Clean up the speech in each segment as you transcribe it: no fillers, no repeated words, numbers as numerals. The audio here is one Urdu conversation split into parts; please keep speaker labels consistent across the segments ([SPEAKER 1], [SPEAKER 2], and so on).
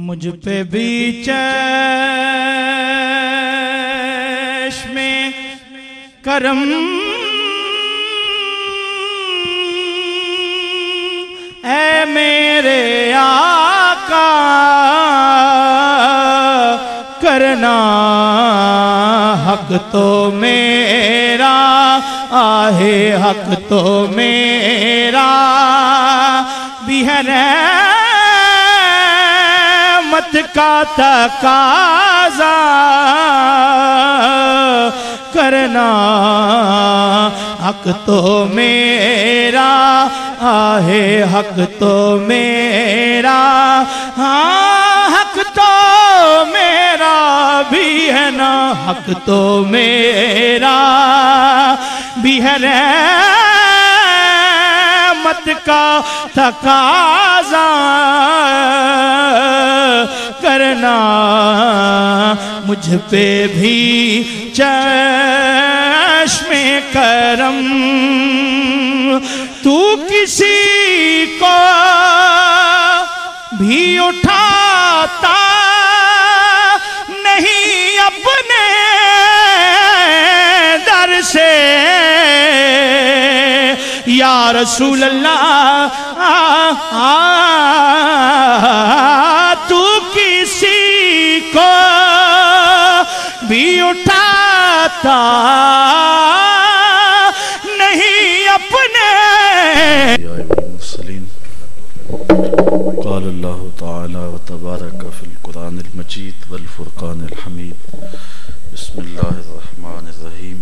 [SPEAKER 1] مجھ پہ بھی چشم کرم اے میرے آقا کرنا حق تو میرا آہے حق تو میرا بھی ہے رحمت کا تقاضا کرنا حق تو میرا آہے حق تو میرا ہاں حق تو میرا بھی ہے نا حق تو میرا بھی ہے رحمت کا تقاضا کرنا مجھ پہ بھی چشم کرم تو کسی کو بھی اٹھاتا نہیں اپنے در سے یا رسول اللہ تو کسی کو بھی اٹھاتا نہیں اپنے
[SPEAKER 2] قال اللہ تعالی وتبارک فی القرآن المجید والفرقان الحمید بسم اللہ الرحمن الرحیم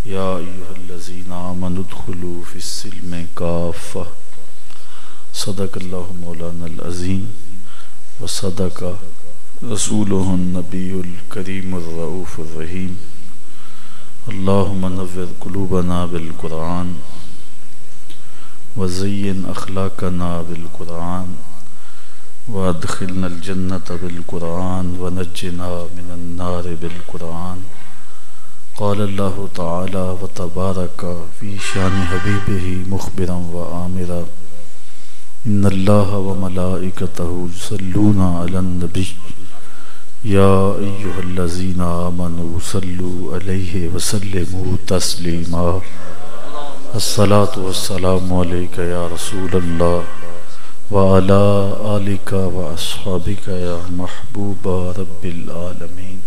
[SPEAKER 2] یا ایہا الذین آمنوا ادخلوا فی السلم کافہ صدق اللہ مولانا العظیم وصدق رسولہ النبی الکریم الرؤوف الرحیم اللہم نور قلوبنا بالقرآن وزین اخلاقنا بالقرآن وادخلنا الجنة بالقرآن ونجنا من النار بالقرآن قال اللہ تعالی وتبارک فی شان حبیبہ مخبرا وآمرا ان اللہ وملائکتہ یصلون علی النبی یا ایہا الذین آمنوا صلوا علیہ وسلموا تسلیما الصلاة والسلام علیکہ یا رسول اللہ وعلی آلکہ واصحابکہ یا محبوب رب العالمین۔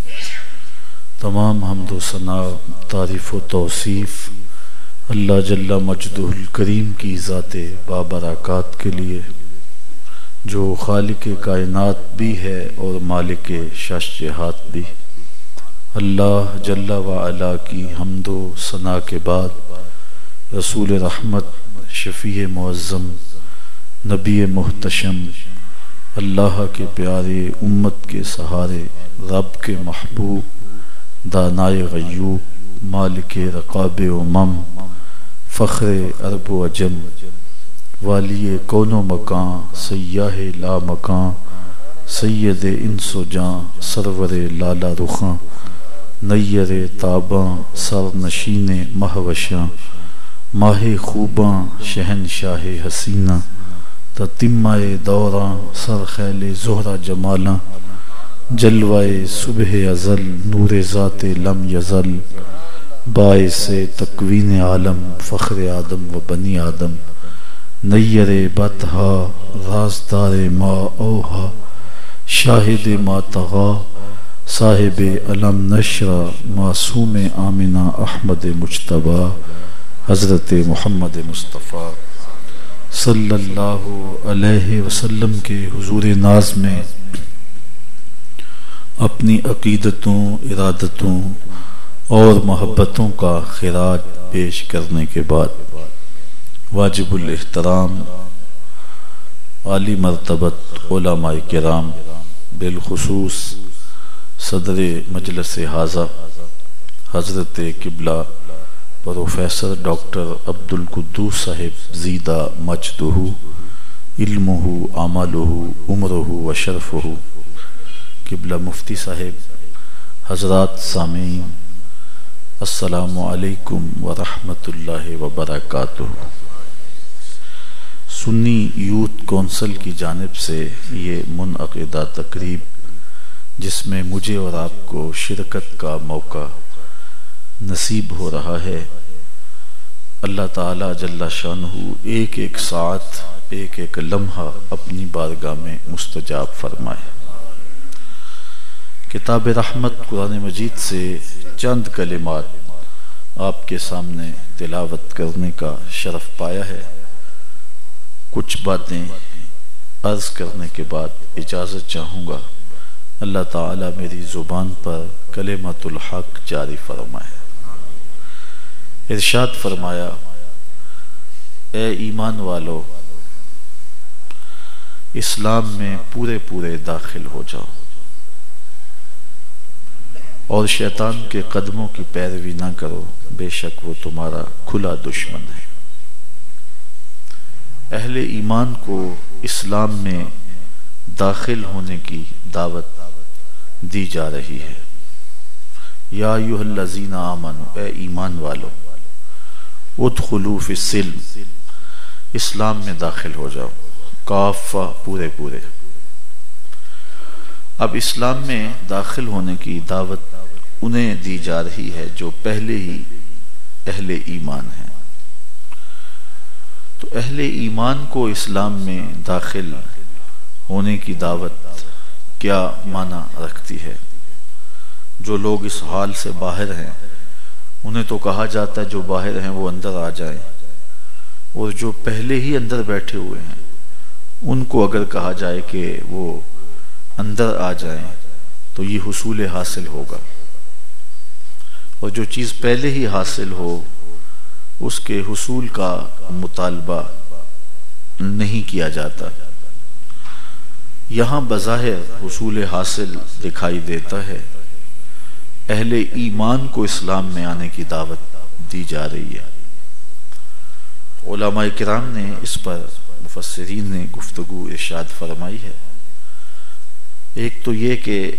[SPEAKER 2] تمام حمد و ثنا، تعریف و توصیف اللہ جل مجدہ الکریم کی ذات بابرکات کے لیے جو خالق کائنات بھی ہے اور مالک شش جہات بھی۔ اللہ جل وعلا کی حمد و ثنا کے بعد رسول رحمت، شفیع معظم، نبی محتشم، اللہ کے پیارے، امت کے سہارے، رب کے محبوب، دانائے غیوب، مالک رقاب امم، فخر عرب و عجم، والی کون و مکان، سیاہ لا مکان، سید انس و جاں، سرور لالا رخاں، نیر تاباں، سر نشین مہوشاں، ماہ خوباں، شہنشاہ حسینہ، تتمہ دوراں، سر خیل زہرہ جمالاں، جلوائے صبح ازل، نور ذات لم یزل، باعث تکوین عالم، فخر آدم و بنی آدم، نیر بطہا، رازدار ما اوہا، شاہد ما طغا، صاحب علم نشرہ، معصوم آمنہ احمد مجتبیٰ، حضرت محمد مصطفیٰ صلی اللہ علیہ وسلم کے حضور ناز میں اپنی عقیدتوں، ارادتوں اور محبتوں کا خراج پیش کرنے کے بعد واجب الاحترام عالی مرتبت علماء کرام، بالخصوص صدر مجلس حاضہ حضرت قبلہ پروفیسر ڈاکٹر عبدالقدوس صاحب زیدہ مجدہ، علمہ، عملہ، عمرہ و شرفہ، قبلہ مفتی صاحب، حضرات سامعین، السلام علیکم ورحمۃ اللہ وبرکاتہ۔ سنی یوتھ کونسل کی جانب سے یہ منعقدہ تقریب جس میں مجھے اور آپ کو شرکت کا موقع نصیب ہو رہا ہے، اللہ تعالیٰ جل شانہ ایک ایک ساعت ایک ایک لمحہ اپنی بارگاہ میں مستجاب فرمائے۔ کتاب رحمت قرآن مجید سے چند کلمات آپ کے سامنے تلاوت کرنے کا شرف پایا ہے۔ کچھ باتیں عرض کرنے کے بعد اجازت چاہوں گا، اللہ تعالیٰ میری زبان پر کلمۃ الحق جاری فرمائے۔ ارشاد فرمایا، اے ایمان والو، اسلام میں پورے پورے داخل ہو جاؤ اور شیطان کے قدموں کی پیروی نہ کرو، بے شک وہ تمہارا کھلا دشمن ہے۔ اہل ایمان کو اسلام میں داخل ہونے کی دعوت دی جا رہی ہے۔ یا ایھا الذین آمنوا، اے ایمان والو، ادخلوا فی السلم، اسلام میں داخل ہو جاؤ، کافہ پورے پورے۔ اب اسلام میں داخل ہونے کی دعوت انہیں دی جا رہی ہے جو پہلے ہی اہل ایمان ہیں۔ تو اہل ایمان کو اسلام میں داخل ہونے کی دعوت کیا معنی رکھتی ہے؟ جو لوگ اس حال سے باہر ہیں انہیں تو کہا جاتا ہے جو باہر ہیں وہ اندر آ جائیں، اور جو پہلے ہی اندر بیٹھے ہوئے ہیں ان کو اگر کہا جائے کہ وہ اندر آ جائیں تو یہ حصول حاصل ہوگا، اور جو چیز پہلے ہی حاصل ہو اس کے حصول کا مطالبہ نہیں کیا جاتا۔ یہاں بظاہر حصول حاصل دکھائی دیتا ہے، اہل ایمان کو اسلام میں آنے کی دعوت دی جا رہی ہے۔ علماء کرام نے اس پر، مفسرین نے گفتگو ارشاد فرمائی ہے۔ ایک تو یہ کہ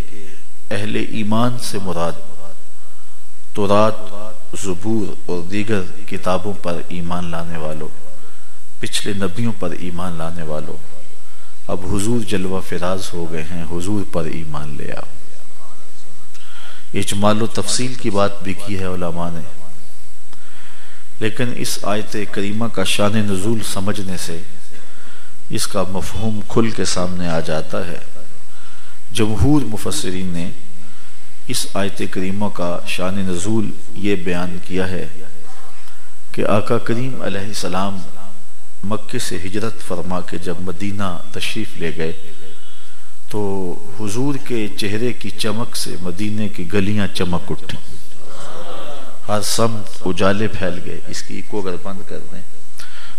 [SPEAKER 2] اہل ایمان سے مراد تورات، زبور اور دیگر کتابوں پر ایمان لانے والوں، پچھلے نبیوں پر ایمان لانے والوں، اب حضور جلوہ فراز ہو گئے ہیں، حضور پر ایمان لے آؤ۔ اجمال و تفصیل کی بات بھی کی ہے علماء نے، لیکن اس آیت کریمہ کا شان نزول سمجھنے سے اس کا مفہوم کھل کے سامنے آ جاتا ہے۔ جمہور مفسرین نے اس آیت کریمہ کا شان نزول یہ بیان کیا ہے کہ آقا کریم علیہ السلام مکے سے ہجرت فرما کے جب مدینہ تشریف لے گئے تو حضور کے چہرے کی چمک سے مدینے کی گلیاں چمک اٹھی، ہر سمت اجالے پھیل گئے۔ اس کی ایکو اگر بند کر دیں،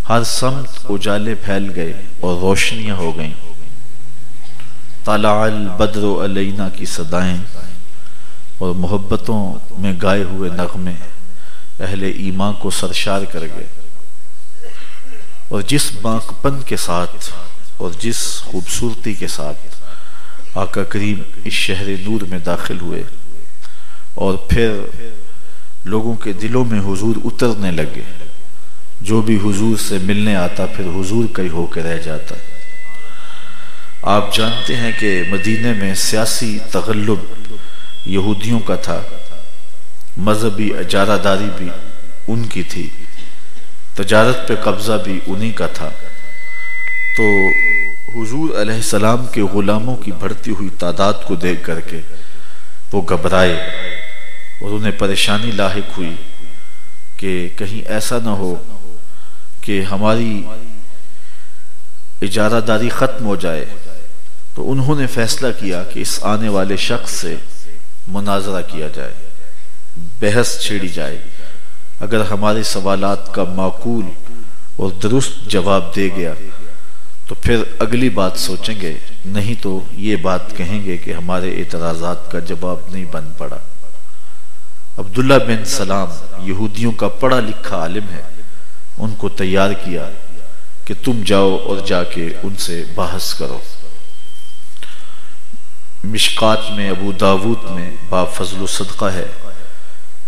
[SPEAKER 2] ہر سمت اجالے پھیل گئے اور روشنیاں ہو گئیں۔ طلع البدر علینا کی صدائیں اور محبتوں میں گائے ہوئے نغمے اہل ایمان کو سرشار کر گئے، اور جس بانکپن کے ساتھ اور جس خوبصورتی کے ساتھ آقا کریم اس شہر نور میں داخل ہوئے اور پھر لوگوں کے دلوں میں حضور اترنے لگے، جو بھی حضور سے ملنے آتا پھر حضور کا ہی ہو کے رہ جاتا۔ آپ جانتے ہیں کہ مدینے میں سیاسی تغلب یہودیوں کا تھا، مذہبی اجارہ داری بھی ان کی تھی، تجارت پہ قبضہ بھی انہی کا تھا۔ تو حضور علیہ السلام کے غلاموں کی بڑھتی ہوئی تعداد کو دیکھ کر کے وہ گھبرائے اور انہیں پریشانی لاحق ہوئی کہ کہیں ایسا نہ ہو کہ ہماری اجارہ داری ختم ہو جائے۔ تو انہوں نے فیصلہ کیا کہ اس آنے والے شخص سے مناظرہ کیا جائے، بحث چھیڑی جائے، اگر ہمارے سوالات کا معقول اور درست جواب دے گیا تو پھر اگلی بات سوچیں گے، نہیں تو یہ بات کہیں گے کہ ہمارے اعتراضات کا جواب نہیں بن پڑا۔ عبداللہ بن سلام یہودیوں کا پڑھا لکھا عالم ہے، ان کو تیار کیا کہ تم جاؤ اور جا کے ان سے بحث کرو۔ مشکات میں ابو داود میں باب فضل و صدقہ ہے،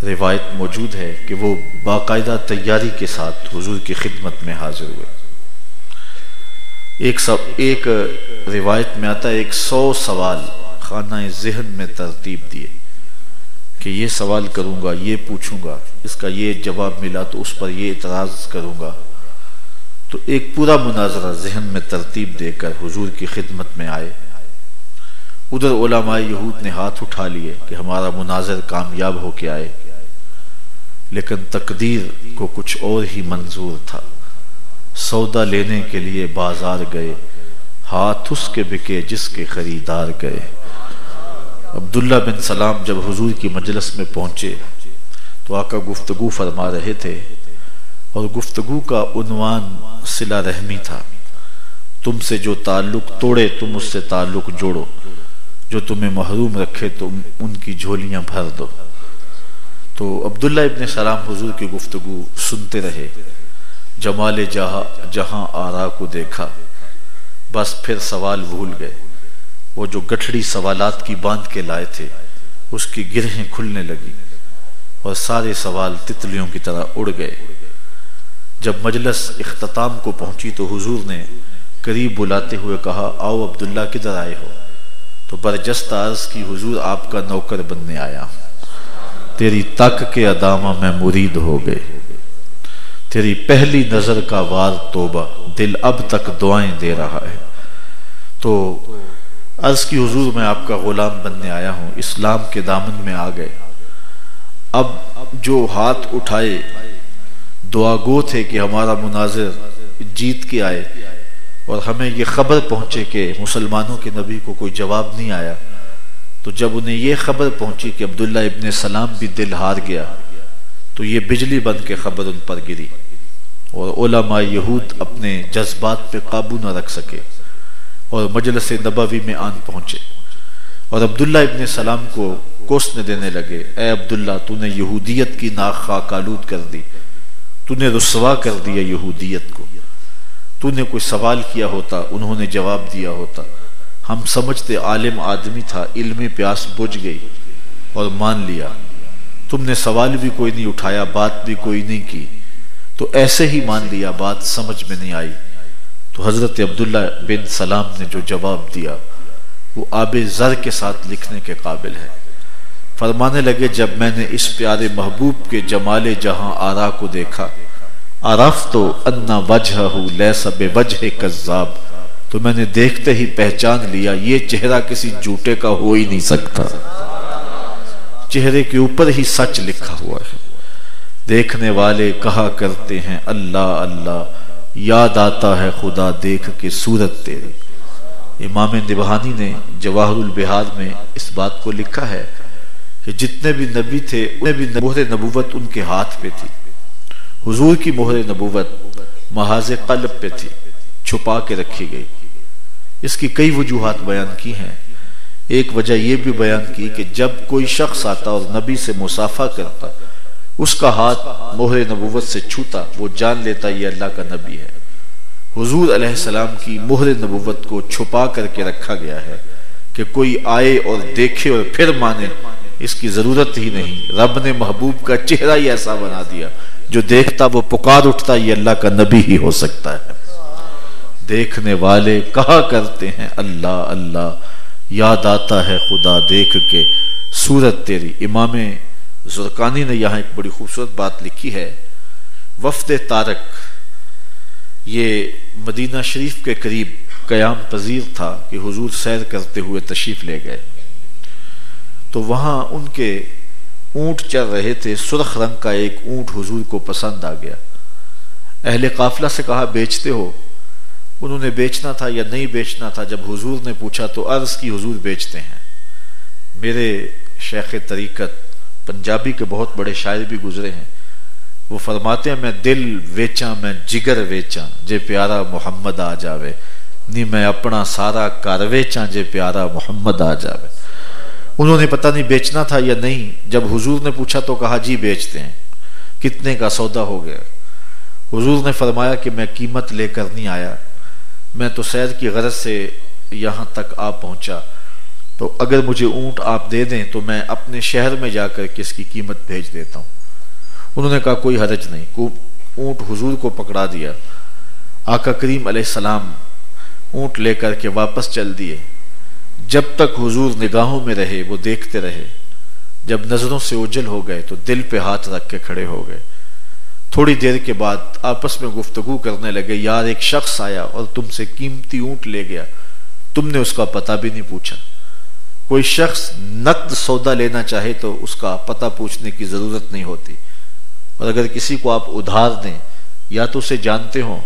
[SPEAKER 2] روایت موجود ہے کہ وہ باقاعدہ تیاری کے ساتھ حضور کی خدمت میں حاضر ہوئے۔ ایک روایت میں آتا ہے 100 سوال خانہ ذہن میں ترتیب دیے کہ یہ سوال کروں گا، یہ پوچھوں گا، اس کا یہ جواب ملا تو اس پر یہ اعتراض کروں گا. تو ایک پورا مناظرہ ذہن میں ترتیب دے کر حضور کی خدمت میں آئے. ادھر علماء یہود نے ہاتھ اٹھا لیے کہ ہمارا مناظر کامیاب ہو کے آئے، لیکن تقدیر کو کچھ اور ہی منظور تھا. سودا لینے کے لیے بازار گئے، ہاتھ اس کے بکے جس کے خریدار گئے. عبداللہ بن سلام جب حضور کی مجلس میں پہنچے تو آقا گفتگو فرما رہے تھے، اور گفتگو کا عنوان صلہ رحمی تھا. تم سے جو تعلق توڑے تم اس سے تعلق جوڑو، جو تمہیں محروم رکھے تم ان کی جھولیاں بھر دو. تو عبداللہ ابن سلام حضور کی گفتگو سنتے رہے. جمال جہاں آرا کو دیکھا، بس پھر سوال بھول گئے. وہ جو گٹھڑی سوالات کی باندھ کے لائے تھے اس کی گرہیں کھلنے لگی اور سارے سوال تتلیوں کی طرح اڑ گئے. جب مجلس اختتام کو پہنچی تو حضور نے قریب بلاتے ہوئے کہا، آؤ عبداللہ کدھر آئے ہو؟ تو برجستہ عرض کی، حضور آپ کا نوکر بننے آیا ہوں. تیری تک کے ادامہ میں مرید ہو گئے، تیری پہلی نظر کا وار توبہ، دل اب تک دعائیں دے رہا ہے. تو عرض کی، حضور میں آپ کا غلام بننے آیا ہوں. اسلام کے دامن میں آ گئے. اب جو ہاتھ اٹھائے دعا گو تھے کہ ہمارا مناظر جیت کے آئے، اور ہمیں یہ خبر پہنچے کہ مسلمانوں کے نبی کو کوئی جواب نہیں آیا. تو جب انہیں یہ خبر پہنچی کہ عبداللہ ابن سلام بھی دل ہار گیا تو یہ بجلی بن کے خبر ان پر گری، اور علماء یہود اپنے جذبات پہ قابو نہ رکھ سکے اور مجلس نبوی میں آن پہنچے، اور عبداللہ ابن سلام کو کوسنے دینے لگے. اے عبداللہ، تو نے یہودیت کی ناک خاک آلود کر دی، تو نے رسوا کر دیا یہودیت کو. تو نے کوئی سوال کیا ہوتا، انہوں نے جواب دیا ہوتا. ہم سمجھتے عالم آدمی تھا، علمی پیاس بجھ گئی اور مان لیا. تم نے سوال بھی کوئی نہیں اٹھایا، بات بھی کوئی نہیں کی، تو ایسے ہی مان لیا، بات سمجھ میں نہیں آئی. تو حضرت عبداللہ بن سلام نے جو جواب دیا وہ آب زر کے ساتھ لکھنے کے قابل ہے. فرمانے لگے، جب میں نے اس پیارے محبوب کے جمال جہاں آرا کو دیکھا، عرفتُ ان وجہہ لیس بوجہ کذاب، تو میں نے دیکھتے ہی پہچان لیا یہ چہرہ کسی جھوٹے کا ہو ہی نہیں سکتا، چہرے کے اوپر ہی سچ لکھا ہوا ہے. دیکھنے والے کہا کرتے ہیں اللہ اللہ، یاد آتا ہے خدا دیکھ کے صورت تیری. امام نبہانی نے جواہر البحار میں اس بات کو لکھا ہے کہ جتنے بھی نبی تھے انہیں بھی مہر نبوت ان کے ہاتھ پہ تھی. حضور کی مہر نبوت محاذ قلب پہ تھی، چھپا کے رکھی گئی. اس کی کئی وجوہات بیان کی ہیں. ایک وجہ یہ بھی بیان کی کہ جب کوئی شخص آتا اور نبی سے مصافحہ کرتا، اس کا ہاتھ مہر نبوت سے چھوتا، وہ جان لیتا یہ اللہ کا نبی ہے. حضور علیہ السلام کی مہر نبوت کو چھپا کر کے رکھا گیا ہے کہ کوئی آئے اور دیکھے اور پھر مانے، اس کی ضرورت ہی نہیں. رب نے محبوب کا چہرہ ہی ایسا بنا دیا، جو دیکھتا وہ پکار اٹھتا یہ اللہ کا نبی ہی ہو سکتا ہے. دیکھنے والے کہا کرتے ہیں اللہ اللہ، یاد آتا ہے خدا دیکھ کے صورت تیری. امام زرقانی نے یہاں ایک بڑی خوبصورت بات لکھی ہے. وفد طارق یہ مدینہ شریف کے قریب قیام پذیر تھا کہ حضور سیر کرتے ہوئے تشریف لے گئے. تو وہاں ان کے اونٹ چل رہے تھے. سرخ رنگ کا ایک اونٹ حضور کو پسند آ گیا. اہل قافلہ سے کہا بیچتے ہو؟ انہوں نے بیچنا تھا یا نہیں بیچنا تھا. جب حضور نے پوچھا تو عرض کی حضور بیچتے ہیں. میرے شیخ طریقت پنجابی کے بہت بڑے شاعر بھی گزرے ہیں، وہ فرماتے ہیں میں دل ویچاں میں جگر ویچاں جے پیارا محمد آ جاوے، نہیں میں اپنا سارا کار ویچاں جے پیارا محمد آ جاوے. انہوں نے پتہ نہیں بیچنا تھا یا نہیں. جب حضور نے پوچھا تو کہا جی بیچتے ہیں. کتنے کا سودا ہو گیا؟ حضور نے فرمایا کہ میں قیمت لے کر نہیں آیا، میں تو سیر کی غرض سے یہاں تک آ پہنچا، تو اگر مجھے اونٹ آپ دے دیں تو میں اپنے شہر میں جا کر کس کی قیمت بھیج دیتا ہوں. انہوں نے کہا کوئی حرج نہیں. اونٹ حضور کو پکڑا دیا. آقا کریم علیہ السلام اونٹ لے کر کے واپس چل دیے. جب تک حضور نگاہوں میں رہے وہ دیکھتے رہے. جب نظروں سے اوجھل ہو گئے تو دل پہ ہاتھ رکھ کے کھڑے ہو گئے. تھوڑی دیر کے بعد آپس میں گفتگو کرنے لگے. یار ایک شخص آیا اور تم سے قیمتی اونٹ لے گیا, تم نے اس کا پتہ بھی نہیں پوچھا. کوئی شخص نقد سودا لینا چاہے تو اس کا پتہ پوچھنے کی ضرورت نہیں ہوتی, اور اگر کسی کو آپ ادھار دیں یا تو اسے جانتے ہوں,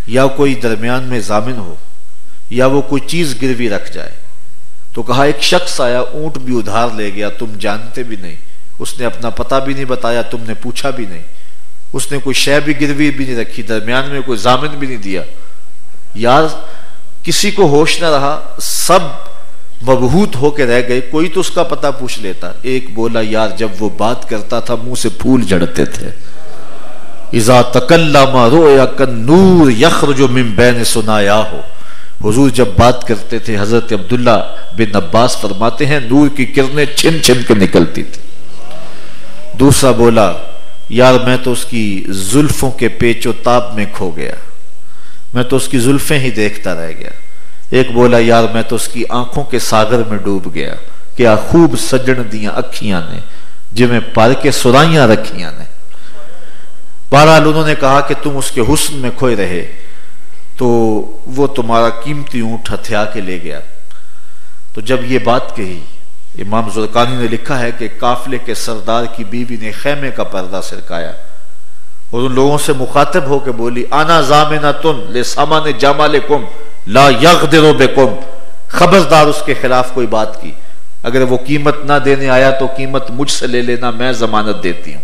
[SPEAKER 2] یا کوئی درمیان میں ضامن ہو, یا وہ کوئی چیز گروی رکھ جائے. تو کہا ایک شخص آیا, اونٹ بھی ادھار لے گیا, تم جانتے بھی نہیں, اس نے اپنا پتہ بھی نہیں بتایا, تم نے پوچھا بھی نہیں, اس نے کوئی شے بھی گروی بھی نہیں رکھی, درمیان میں کوئی ضامن بھی نہیں دیا. یار کسی کو ہوش نہ رہا, سب مبہوت ہو کے رہ گئے. کوئی تو اس کا پتہ پوچھ لیتا. ایک بولا یار جب وہ بات کرتا تھا منہ سے پھول جھڑتے تھے. اذا تکلم رؤیا کالنور یخرج من بین ثنایاہ. حضور جب بات کرتے تھے, حضرت عبداللہ بن عباس فرماتے ہیں, نور کی کرنیں چھن چھن کے نکلتی تھی. دوسرا بولا یار میں تو اس کی زلفوں کے پیچ و تاب میں کھو گیا, میں تو اس کی زلفیں ہی دیکھتا رہ گیا. ایک بولا یار میں تو اس کی آنکھوں کے ساگر میں ڈوب گیا, کیا خوب سجن دیاں اکھیاں نے, جی میں پار کے سرائیاں رکھیاں نے. بہرحال انہوں نے کہا کہ تم اس کے حسن میں کھوئے رہے تو وہ تمہارا قیمتی اونٹ ہتھیا کے لے گیا. تو جب یہ بات کہی, امام زرقانی نے لکھا ہے کہ قافلے کے سردار کی بیوی نے خیمے کا پردہ سرکایا اور ان لوگوں سے مخاطب ہو کے بولی انا ضامنۃ لثمن جمالکم لا یغدر بکم. خبردار اس کے خلاف کوئی بات کی, اگر وہ قیمت نہ دینے آیا تو قیمت مجھ سے لے لینا, میں ضمانت دیتی ہوں.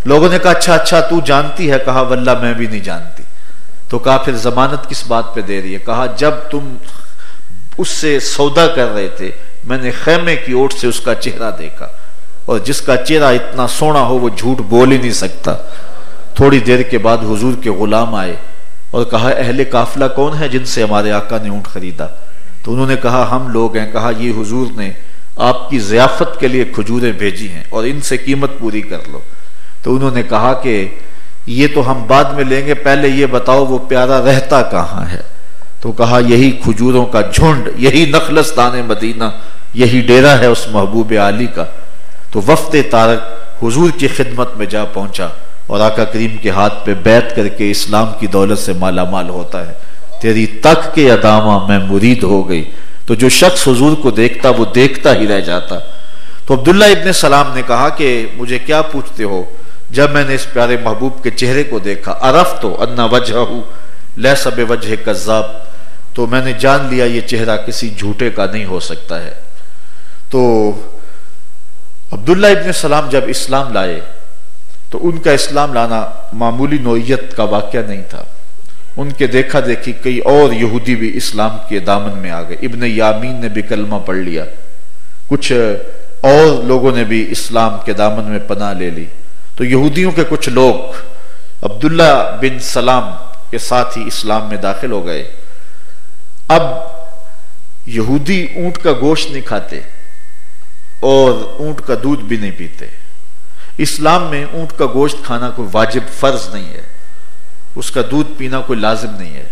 [SPEAKER 2] لوگوں نے کہا اچھا تو جانتی ہے؟ کہا واللہ میں بھی نہیں جانتی. تو کہا پھر ضمانت کس بات پہ دے رہی ہے؟ کہا جب تم اس سے سودا کر رہے تھے میں نے خیمے کی اوٹ سے اس کا چہرہ دیکھا, اور جس کا چہرہ اتنا سونا ہو وہ جھوٹ بول ہی نہیں سکتا. تھوڑی دیر کے بعد حضور کے غلام آئے اور کہا اہل قافلہ کون ہے جن سے ہمارے آقا نے اونٹ خریدا؟ تو انہوں نے کہا ہم لوگ ہیں. کہا یہ حضور نے آپ کی ضیافت کے لیے کھجوریں بھیجی ہیں اور ان سے قیمت پوری کر لو. تو انہوں نے کہا کہ یہ تو ہم بعد میں لیں گے, پہلے یہ بتاؤ وہ پیارا رہتا کہاں ہے؟ تو کہا یہی کھجوروں کا جھنڈ, یہی نخلستان مدینہ, یہی ڈیرا ہے اس محبوب عالی کا. تو وفد طارق حضور کی خدمت میں جا پہنچا اور آقا کریم کے ہاتھ پہ بیعت کر کے اسلام کی دولت سے مالا مال ہوتا ہے. تیری تک کے ادامہ میں مرید ہو گئی. تو جو شخص حضور کو دیکھتا وہ دیکھتا ہی رہ جاتا. تو عبداللہ ابن سلام نے کہا کہ مجھے کیا پوچھتے ہو؟ جب میں نے اس پیارے محبوب کے چہرے کو دیکھا, عرفت ان وجہہ لیس بوجہ کذاب, تو میں نے جان لیا یہ چہرہ کسی جھوٹے کا نہیں ہو سکتا ہے. تو عبداللہ ابن سلام جب اسلام لائے تو ان کا اسلام لانا معمولی نوعیت کا واقعہ نہیں تھا. ان کے دیکھا دیکھی کئی اور یہودی بھی اسلام کے دامن میں آ گئے. ابن یامین نے بھی کلمہ پڑھ لیا, کچھ اور لوگوں نے بھی اسلام کے دامن میں پناہ لے لی. تو یہودیوں کے کچھ لوگ عبداللہ بن سلام کے ساتھ ہی اسلام میں داخل ہو گئے. اب یہودی اونٹ کا گوشت نہیں کھاتے اور اونٹ کا دودھ بھی نہیں پیتے. اسلام میں اونٹ کا گوشت کھانا کوئی واجب فرض نہیں ہے, اس کا دودھ پینا کوئی لازم نہیں ہے.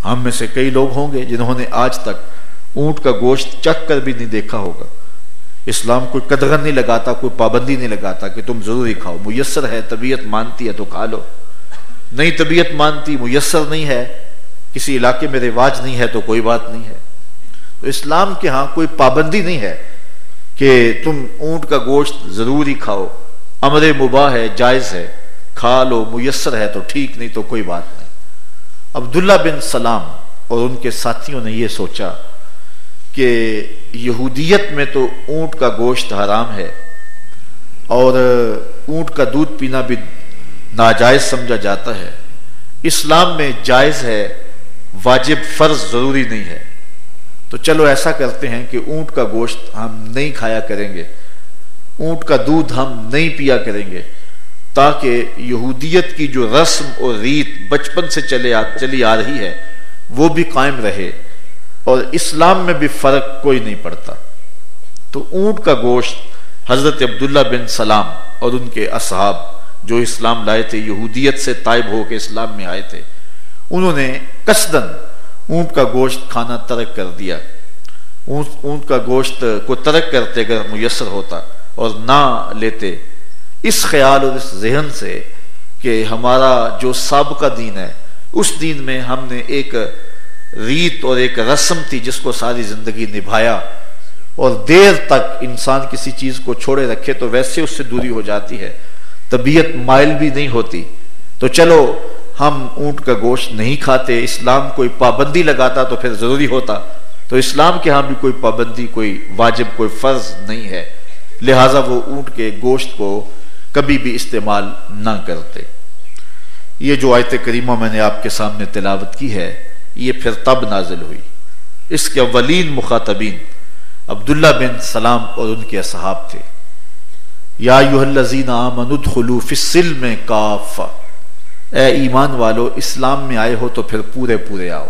[SPEAKER 2] ہم میں سے کئی لوگ ہوں گے جنہوں نے آج تک اونٹ کا گوشت چکھ کر بھی نہیں دیکھا ہوگا. اسلام کوئی قدغن نہیں لگاتا, کوئی پابندی نہیں لگاتا کہ تم ضروری کھاؤ. میسر ہے, طبیعت مانتی ہے تو کھا لو, نہیں طبیعت مانتی, میسر نہیں ہے, کسی علاقے میں رواج نہیں ہے تو کوئی بات نہیں ہے. تو اسلام کے ہاں کوئی پابندی نہیں ہے کہ تم اونٹ کا گوشت ضروری کھاؤ. امر مباح ہے, جائز ہے, کھا لو, میسر ہے تو ٹھیک, نہیں تو کوئی بات نہیں. عبداللہ بن سلام اور ان کے ساتھیوں نے یہ سوچا کہ یہودیت میں تو اونٹ کا گوشت حرام ہے اور اونٹ کا دودھ پینا بھی ناجائز سمجھا جاتا ہے. اسلام میں جائز ہے, واجب فرض ضروری نہیں ہے. تو چلو ایسا کرتے ہیں کہ اونٹ کا گوشت ہم نہیں کھایا کریں گے, اونٹ کا دودھ ہم نہیں پیا کریں گے, تاکہ یہودیت کی جو رسم اور ریت بچپن سے چلی آ رہی ہے وہ بھی قائم رہے اور اسلام میں بھی فرق کوئی نہیں پڑتا. تو اونٹ کا گوشت حضرت عبداللہ بن سلام اور ان کے اصحاب جو اسلام لائے تھے, یہودیت سے تائب ہو کے اسلام میں آئے تھے, انہوں نے قصدن اونٹ کا گوشت کھانا ترک کر دیا، اونٹ کا گوشت کو ترک کرتے اگر میسر ہوتا اور نہ لیتے، اس خیال اور اس ذہن سے کہ ہمارا جو سابقہ دین ہے اس دین میں ہم نے ایک ریت اور ایک رسم تھی جس کو ساری زندگی نبھایا، اور دیر تک انسان کسی چیز کو چھوڑے رکھے تو ویسے اس سے دوری ہو جاتی ہے، طبیعت مائل بھی نہیں ہوتی، تو چلو ہم اونٹ کا گوشت نہیں کھاتے۔ اسلام کوئی پابندی لگاتا تو پھر ضروری ہوتا، تو اسلام کے ہاں بھی کوئی پابندی، کوئی واجب، کوئی فرض نہیں ہے، لہٰذا وہ اونٹ کے گوشت کو کبھی بھی استعمال نہ کرتے۔ یہ جو آیت کریمہ میں نے آپ کے سامنے تلاوت کی ہے یہ پھر تب نازل ہوئی، اس کے اولین مخاطبین عبداللہ بن سلام اور ان کے اصحاب تھے۔ یا ایھا الذین آمنوا ادخلوا فی السلم کافہ، اے ایمان والو اسلام میں آئے ہو تو پھر پورے پورے آؤ۔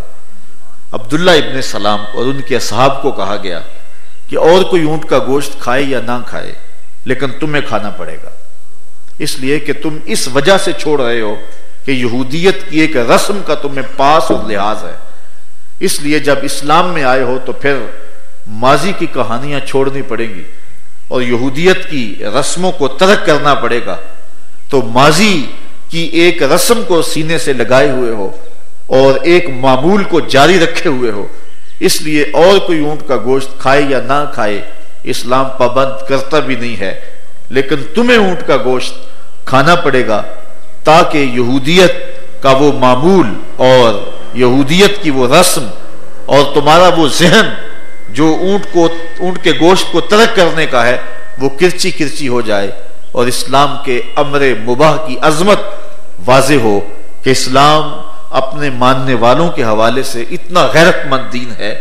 [SPEAKER 2] عبداللہ ابن سلام اور ان کے اصحاب کو کہا گیا کہ اور کوئی اونٹ کا گوشت کھائے یا نہ کھائے لیکن تمہیں کھانا پڑے گا، اس لیے کہ تم اس وجہ سے چھوڑ رہے ہو کہ یہودیت کی ایک رسم کا تمہیں پاس اور لحاظ ہے، اس لیے جب اسلام میں آئے ہو تو پھر ماضی کی کہانیاں چھوڑنی پڑیں گی اور یہودیت کی رسموں کو ترک کرنا پڑے گا، تو ماضی کی ایک رسم کو سینے سے لگائے ہوئے ہو اور ایک معمول کو جاری رکھے ہوئے ہو، اس لیے اور کوئی اونٹ کا گوشت کھائے یا نہ کھائے اسلام پابند کرتا بھی نہیں ہے، لیکن تمہیں اونٹ کا گوشت کھانا پڑے گا تاکہ یہودیت کا وہ معمول اور یہودیت کی وہ رسم اور تمہارا وہ ذہن جو اونٹ کے گوشت کو ترک کرنے کا ہے وہ کرچی کرچی ہو جائے، اور اسلام کے امر مباح کی عظمت واضح ہو کہ اسلام اپنے ماننے والوں کے حوالے سے اتنا غیرت مند دین ہے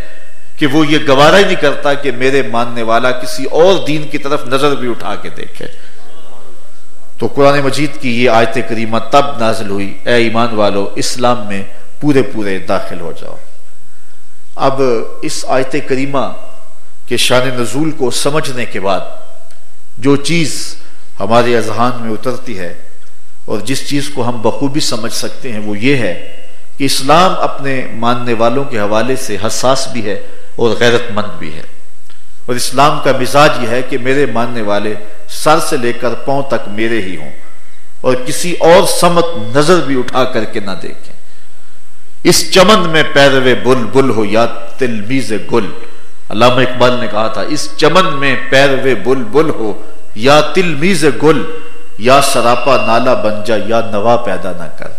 [SPEAKER 2] کہ وہ یہ گوارا ہی نہیں کرتا کہ میرے ماننے والا کسی اور دین کی طرف نظر بھی اٹھا کے دیکھے۔ تو قرآن مجید کی یہ آیت کریمہ تب نازل ہوئی، اے ایمان والو اسلام میں پورے پورے داخل ہو جاؤ۔ اب اس آیت کریمہ کے شان نزول کو سمجھنے کے بعد جو چیز ہمارے اذہان میں اترتی ہے اور جس چیز کو ہم بخوبی سمجھ سکتے ہیں وہ یہ ہے کہ اسلام اپنے ماننے والوں کے حوالے سے حساس بھی ہے اور غیرت مند بھی ہے، اور اسلام کا مزاج یہ ہے کہ میرے ماننے والے سر سے لے کر پاؤں تک میرے ہی ہوں اور کسی اور سمت نظر بھی اٹھا کر کے نہ دیکھیں۔ اس چمن میں پیروے بلبل ہو یا تلمیذ گل، علامہ اقبال نے کہا تھا اس چمن میں پیروے بلبل ہو یا تلمیذ گل، یا سراپا نالا بن جا یا نوا پیدا نہ کر۔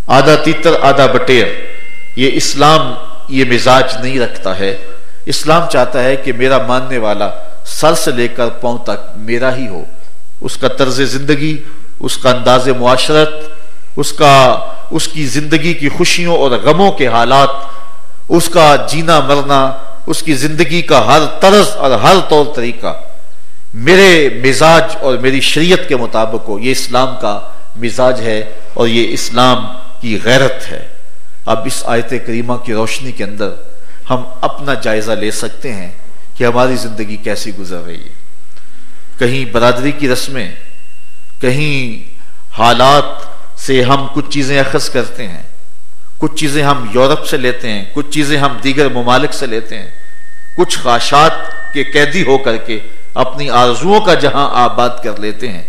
[SPEAKER 2] آدھا تیتر آدھا بٹیر، یہ اسلام یہ مزاج نہیں رکھتا ہے۔ اسلام چاہتا ہے کہ میرا ماننے والا سر سے لے کر پاؤں تک میرا ہی ہو، اس کا طرز زندگی، اس کا انداز معاشرت، اس کی زندگی کی خوشیوں اور غموں کے حالات، اس کا جینا مرنا، اس کی زندگی کا ہر طرز اور ہر طور طریقہ میرے مزاج اور میری شریعت کے مطابق ہو۔ یہ اسلام کا مزاج ہے اور یہ اسلام کی غیرت ہے۔ اب اس آیت کریمہ کی روشنی کے اندر ہم اپنا جائزہ لے سکتے ہیں کہ ہماری زندگی کیسی گزر رہی ہے۔ کہیں برادری کی رسمیں، کہیں حالات سے ہم کچھ چیزیں اخذ کرتے ہیں، کچھ چیزیں ہم یورپ سے لیتے ہیں، کچھ چیزیں ہم دیگر ممالک سے لیتے ہیں، کچھ خواہشات کے قیدی ہو کر کے اپنی آرزوؤں کا جہاں آباد کر لیتے ہیں،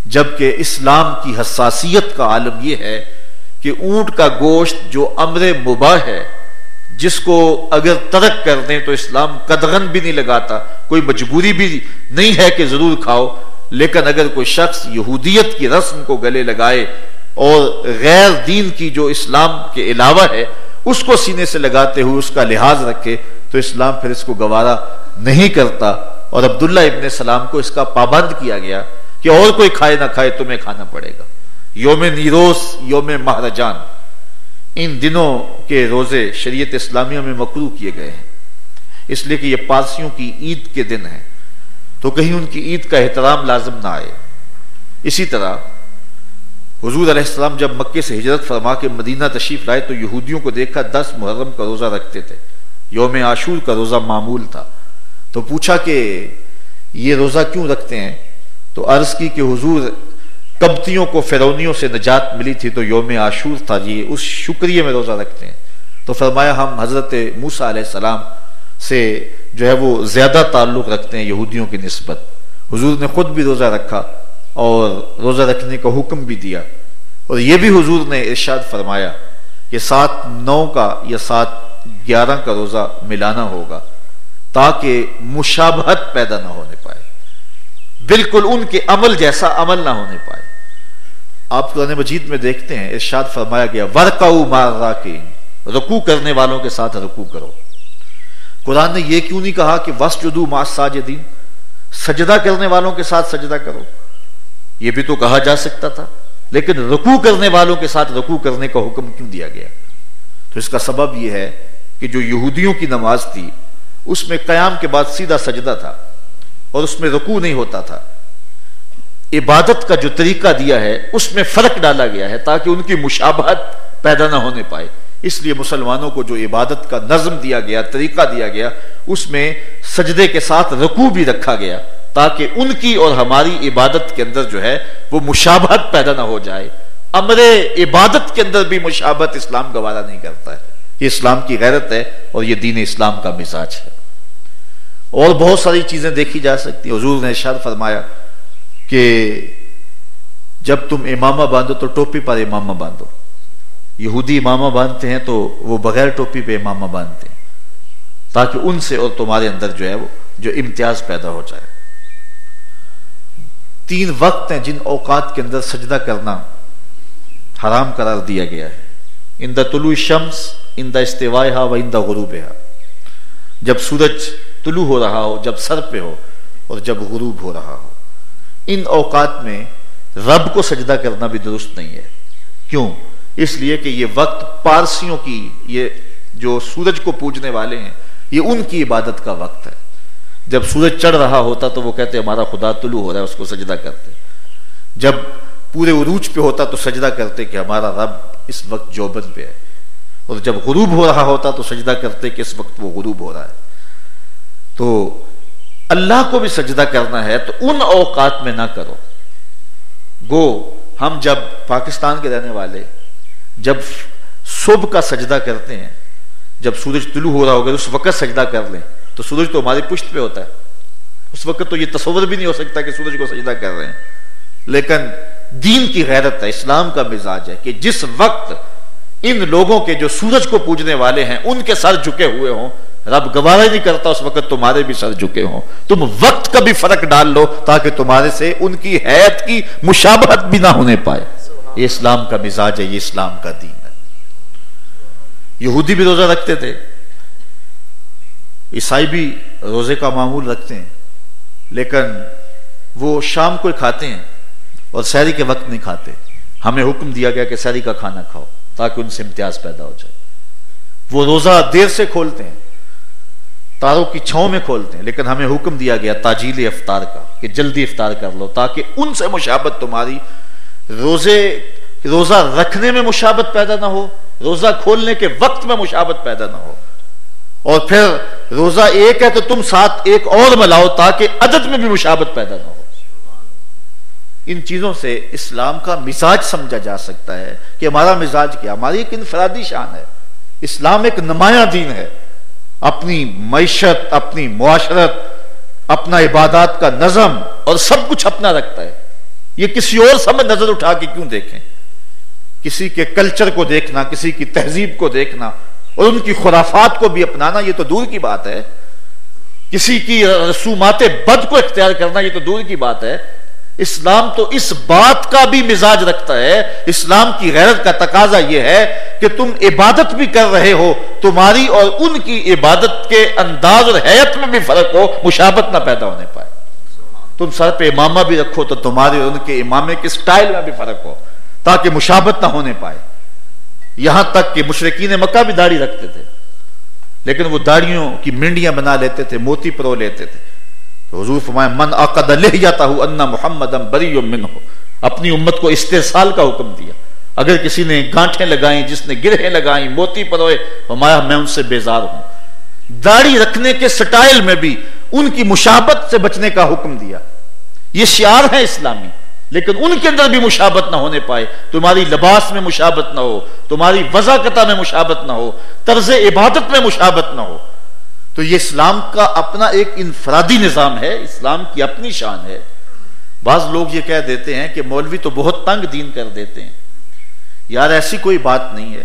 [SPEAKER 2] جبکہ اسلام کی حساسیت کا عالم یہ ہے کہ اونٹ کا گوشت جو امر مباح ہے، جس کو اگر ترک کر دیں تو اسلام قدغن بھی نہیں لگاتا، کوئی مجبوری بھی نہیں ہے کہ ضرور کھاؤ، لیکن اگر کوئی شخص یہودیت کی رسم کو گلے لگائے اور غیر دین کی جو اسلام کے علاوہ ہے اس کو سینے سے لگاتے ہوئے اس کا لحاظ رکھے تو اسلام پھر اس کو گوارا نہیں کرتا، اور عبداللہ ابن سلام کو اس کا پابند کیا گیا کہ اور کوئی کھائے نہ کھائے تمہیں کھانا پڑے گا۔ یوم نیروز، یوم مہرجان، ان دنوں کے روزے شریعت اسلامیہ میں مکروہ کیے گئے ہیں، اس لیے کہ یہ پارسیوں کی عید کے دن ہیں، تو کہیں ان کی عید کا احترام لازم نہ آئے۔ اسی طرح حضور علیہ السلام جب مکے سے ہجرت فرما کے مدینہ تشریف لائے تو یہودیوں کو دیکھا 10 محرم کا روزہ رکھتے تھے، یوم عاشور کا روزہ معمول تھا، تو پوچھا کہ یہ روزہ کیوں رکھتے ہیں؟ تو عرض کی کہ حضور قبطیوں کو فرعونیوں سے نجات ملی تھی تو یوم عاشور تھا، یہ اس شکریہ میں روزہ رکھتے ہیں۔ تو فرمایا ہم حضرت موسیٰ علیہ السلام سے جو ہے وہ زیادہ تعلق رکھتے ہیں یہودیوں کی نسبت. حضور نے خود بھی روزہ رکھا اور روزہ رکھنے کا حکم بھی دیا, اور یہ بھی حضور نے ارشاد فرمایا کہ 7/9 کا یا 7/11 کا روزہ ملانا ہوگا تاکہ مشابہت پیدا نہ ہونے پائے, بالکل ان کے عمل جیسا عمل نہ ہونے پائے. آپ قرآن مجید میں دیکھتے ہیں ارشاد فرمایا گیا وَرْكَعُوا مَعَ الرَّاكِعِينَ, رکوع کرنے والوں کے ساتھ رکوع کرو. قرآن نے یہ کیوں نہیں کہا کہ وَاسْجُدُوا مَعَ السَّاجِدِينَ, سجدہ کرنے والوں کے ساتھ سجدہ کرو؟ یہ بھی تو کہا جا سکتا تھا, لیکن رکوع کرنے والوں کے ساتھ رکوع کرنے کا حکم کیوں دیا گیا؟ تو اس کا سبب یہ ہے کہ جو یہودیوں کی نماز تھی اس میں قیام کے بعد سیدھا سجدہ تھا اور اس میں رکوع نہیں ہوتا تھا. عبادت کا جو طریقہ دیا ہے اس میں فرق ڈالا گیا ہے تاکہ ان کی مشابہت پیدا نہ ہونے پائے. اس لیے مسلمانوں کو جو عبادت کا نظم دیا گیا, طریقہ دیا گیا, اس میں سجدے کے ساتھ رکوع بھی رکھا گیا تاکہ ان کی اور ہماری عبادت کے اندر جو ہے وہ مشابہت پیدا نہ ہو جائے. امر عبادت کے اندر بھی مشابہت اسلام گوارا نہیں کرتا ہے. یہ اسلام کی غیرت ہے اور یہ دین اسلام کا مزاج ہے. اور بہت ساری چیزیں دیکھی جا سکتی ہیں. حضور نے ارشاد فرمایا کہ جب تم امامہ باندھو تو ٹوپی پر امامہ باندھو. یہودی امامہ باندھتے ہیں تو وہ بغیر ٹوپی پہ امامہ باندھتے ہیں تاکہ ان سے اور تمہارے اندر جو ہے وہ جو امتیاز پیدا ہو جائے. 3 وقت ہیں جن اوقات کے اندر سجدہ کرنا حرام قرار دیا گیا ہے. عند طلوع الشمس, عند استوائها و عند غروبها, جب سورج طلوع ہو رہا ہو, جب سر پہ ہو, اور جب غروب ہو رہا ہو. ان اوقات میں رب کو سجدہ کرنا بھی درست نہیں ہے. کیوں؟ اس لیے کہ یہ وقت پارسیوں کی, یہ جو سورج کو پوجنے والے ہیں, یہ ان کی عبادت کا وقت ہے. جب سورج چڑھ رہا ہوتا تو وہ کہتے ہمارا خدا طلوع ہو رہا ہے, اس کو سجدہ کرتے. جب پورے عروج پہ ہوتا تو سجدہ کرتے کہ ہمارا رب اس وقت جوبن پہ ہے, اور جب غروب ہو رہا ہوتا تو سجدہ کرتے کہ اس وقت وہ غروب ہو رہا ہے. تو اللہ کو بھی سجدہ کرنا ہے تو ان اوقات میں نہ کرو. گو ہم جب پاکستان کے رہنے والے جب صبح کا سجدہ کرتے ہیں, جب سورج طلوع ہو رہا ہوگا اس وقت سجدہ کر لیں تو سورج تو ہماری پشت پہ ہوتا ہے. اس وقت تو یہ تصور بھی نہیں ہو سکتا کہ سورج کو سجدہ کر رہے ہیں. لیکن دین کی غیرت ہے, اسلام کا مزاج ہے کہ جس وقت ان لوگوں کے جو سورج کو پوجنے والے ہیں ان کے سر جھکے ہوئے ہوں, رب گوارا نہیں کرتا اس وقت تمہارے بھی سر جھکے ہوں. تم وقت کا بھی فرق ڈال لو تاکہ تمہارے سے ان کی حیات کی مشابہت بھی نہ ہونے پائے. یہ اسلام کا مزاج ہے, یہ اسلام کا دین ہے. یہودی بھی روزہ رکھتے تھے, عیسائی بھی روزے کا معمول رکھتے ہیں, لیکن وہ شام کو کھاتے ہیں اور سحری کے وقت نہیں کھاتے. ہمیں حکم دیا گیا کہ سحری کا کھانا کھاؤ تاکہ ان سے امتیاز پیدا ہو جائے. وہ روزہ دیر سے کھولتے ہیں, تاروں کی چھاؤں میں کھولتے ہیں, لیکن ہمیں حکم دیا گیا تاجیل افطار کا کہ جلدی افطار کر لو تاکہ ان سے مشابہت تمہاری روزہ رکھنے میں مشابہت پیدا نہ ہو, روزہ کھولنے کے وقت میں مشابہت پیدا نہ ہو. اور پھر روزہ ایک ہے تو تم ساتھ ایک اور ملاؤ تاکہ عدد میں بھی مشابہت پیدا نہ ہو. ان چیزوں سے اسلام کا مزاج سمجھا جا سکتا ہے کہ ہمارا مزاج کیا, ہماری ایک انفرادی شان ہے. اسلام ایک نمایاں دین ہے, اپنی معیشت, اپنی معاشرت, اپنا عبادات کا نظم اور سب کچھ اپنا رکھتا ہے. یہ کسی اور سمجھ نظر اٹھا کے کیوں دیکھیں؟ کسی کے کلچر کو دیکھنا, کسی کی تہذیب کو دیکھنا اور ان کی خرافات کو بھی اپنانا یہ تو دور کی بات ہے. کسی کی رسومات بد کو اختیار کرنا یہ تو دور کی بات ہے. اسلام تو اس بات کا بھی مزاج رکھتا ہے. اسلام کی غیرت کا تقاضا یہ ہے کہ تم عبادت بھی کر رہے ہو, تمہاری اور ان کی عبادت کے انداز اور حیت میں بھی فرق ہو, مشابہت نہ پیدا ہونے پائے. تم سر پہ امامہ بھی رکھو تو تمہارے اور ان کے امامے کے سٹائل میں بھی فرق ہو تاکہ مشابہت نہ ہونے پائے. یہاں تک کہ مشرکین مکہ بھی داڑھی رکھتے تھے, لیکن وہ داڑھیوں کی منڈیاں بنا لیتے تھے, موتی پرو لیتے تھے. تو حضور فرمایا من عقد لحیتہ ان محمدا بریء منہ, اپنی امت کو استرسال کا حکم دیا. اگر کسی نے گانٹھیں لگائیں, جس نے گرہیں لگائیں, موتی پروئے, فرمایا میں ان سے بیزار ہوں. داڑھی رکھنے کے سٹائل میں بھی ان کی مشابہت سے بچنے کا حکم دیا. یہ شعار ہے اسلامی, لیکن ان کے اندر بھی مشابہت نہ ہونے پائے. تمہاری لباس میں مشابہت نہ ہو, تمہاری وضاقتہ میں مشابہت نہ ہو, طرز عبادت میں مشابہت نہ ہو. تو یہ اسلام کا اپنا ایک انفرادی نظام ہے, اسلام کی اپنی شان ہے. بعض لوگ یہ کہہ دیتے ہیں کہ مولوی تو بہت تنگ دین کر دیتے ہیں. یار ایسی کوئی بات نہیں ہے,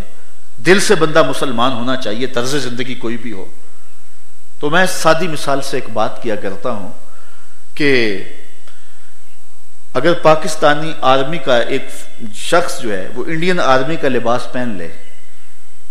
[SPEAKER 2] دل سے بندہ مسلمان ہونا چاہیے, طرز زندگی کوئی بھی ہو. تو میں سادی مثال سے ایک بات کیا کرتا ہوں کہ اگر پاکستانی آرمی کا ایک شخص جو ہے وہ انڈین آرمی کا لباس پہن لے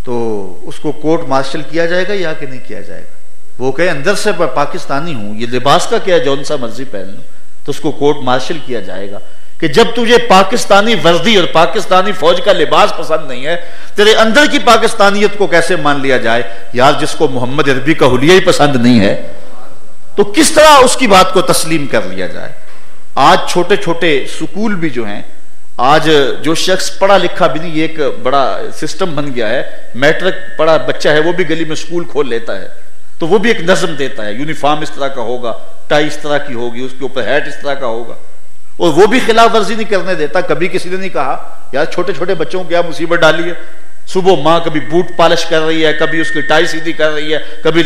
[SPEAKER 2] تو اس کو کورٹ مارشل کیا جائے گا یا کہ نہیں کیا جائے گا؟ وہ کہے اندر سے پاکستانی ہوں, یہ لباس کا کیا جون سا مرضی پہن لوں, تو اس کو کورٹ مارشل کیا جائے گا کہ جب تجھے پاکستانی وردی اور پاکستانی فوج کا لباس پسند نہیں ہے, تیرے اندر کی پاکستانیت کو کیسے مان لیا جائے؟ یار جس کو محمد عربی کا حلیہ ہی پسند نہیں ہے تو کس طرح اس کی بات کو تسلیم کر لیا جائے؟ آج چھوٹے چھوٹے سکول بھی جو ہیں, آج جو شخص پڑھا لکھا بھی نہیں, یہ ایک بڑا سسٹم بن گیا ہے, میٹرک پڑھا بچہ ہے وہ بھی گلی میں سکول کھول لیتا ہے, تو وہ بھی ایک نظم دیتا ہے, یونیفارم اس طرح کا ہوگا, ٹائی اس طرح کی ہوگی, اس کے اوپر ہیٹ اس طرح کا ہوگا, اور وہ بھی خلاف ورزی نہیں کرنے دیتا. کبھی کسی نے نہیں کہا یار چھوٹے چھوٹے بچوں کو کیا مصیبت ڈالی ہے, صبح ماں کبھی بوٹ پالش کر رہی ہے, کبھی اس کی ٹائی سیدھی کر رہی ہے, کبھی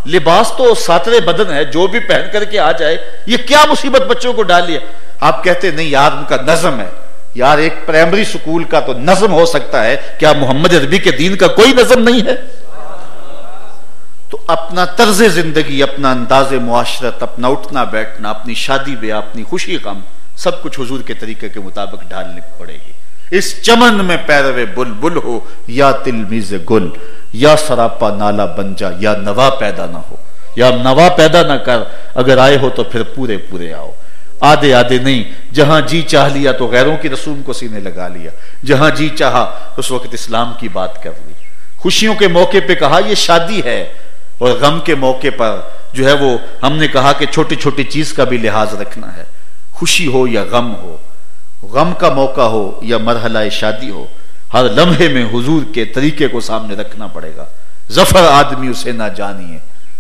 [SPEAKER 2] لباس تو ساترے بدن ہے, جو بھی پہن کر کے آ جائے, یہ کیا مصیبت بچوں کو ڈالی ہے؟ آپ کہتے نہیں یار ان کا نظم ہے. یار ایک پرائمری سکول کا تو نظم ہو سکتا ہے, کیا محمد عربی کے دین کا کوئی نظم نہیں ہے؟ تو اپنا طرز زندگی, اپنا انداز معاشرت, اپنا اٹھنا بیٹھنا, اپنی شادی بیاہ, اپنی خوشی غم, سب کچھ حضور کے طریقے کے مطابق ڈالنی پڑے گی. اس چمن میں پیروے بلبل ہو یا تلمیذ گل, یا سراپا نالا بن جا, یا نوا پیدا نہ ہو, یا نوا پیدا نہ کر, اگر آئے ہو تو پھر پورے پورے آؤ. آدھے آدھے نہیں, جہاں جی چاہ لیا تو غیروں کی رسوم کو سینے لگا لیا, جہاں جی چاہا اس وقت اسلام کی بات کر لی. خوشیوں کے موقع پہ کہا یہ شادی ہے, اور غم کے موقع پر جو ہے وہ ہم نے کہا کہ چھوٹی چھوٹی چیز کا بھی لحاظ رکھنا ہے. خوشی ہو یا غم ہو, غم کا موقع ہو یا مرحلہ شادی ہو, ہر لمحے میں حضور کے طریقے کو سامنے رکھنا پڑے گا. ظفر آدمی اسے نہ جانیے,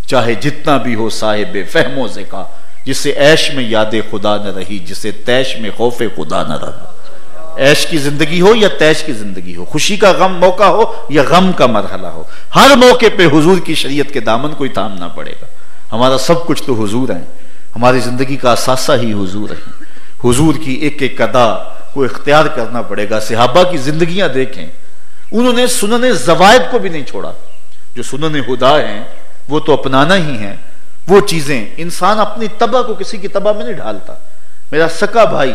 [SPEAKER 2] چاہے جتنا بھی ہو صاحب فہم و ذکا, جسے عیش میں یاد خدا نہ رہی, جسے تیش میں خوف خدا نہ رہا. عیش کی زندگی ہو یا تیش کی زندگی ہو, خوشی کا غم موقع ہو یا غم کا مرحلہ ہو, ہر موقع پہ حضور کی شریعت کے دامن کو ہی تھامنا پڑے گا. ہمارا سب کچھ تو حضور ہے, ہماری زندگی کا اثاثہ ہی حضور ہے. حضور کی ایک ایک ادا کو اختیار کرنا پڑے گا. صحابہ کی زندگیاں دیکھیں, انہوں نے سنن زوائد کو بھی نہیں چھوڑا. جو سنن ہدا ہیں وہ تو اپنانا ہی ہیں. وہ چیزیں انسان اپنی طبع کو کسی کی طبع میں نہیں ڈھالتا. میرا سکا بھائی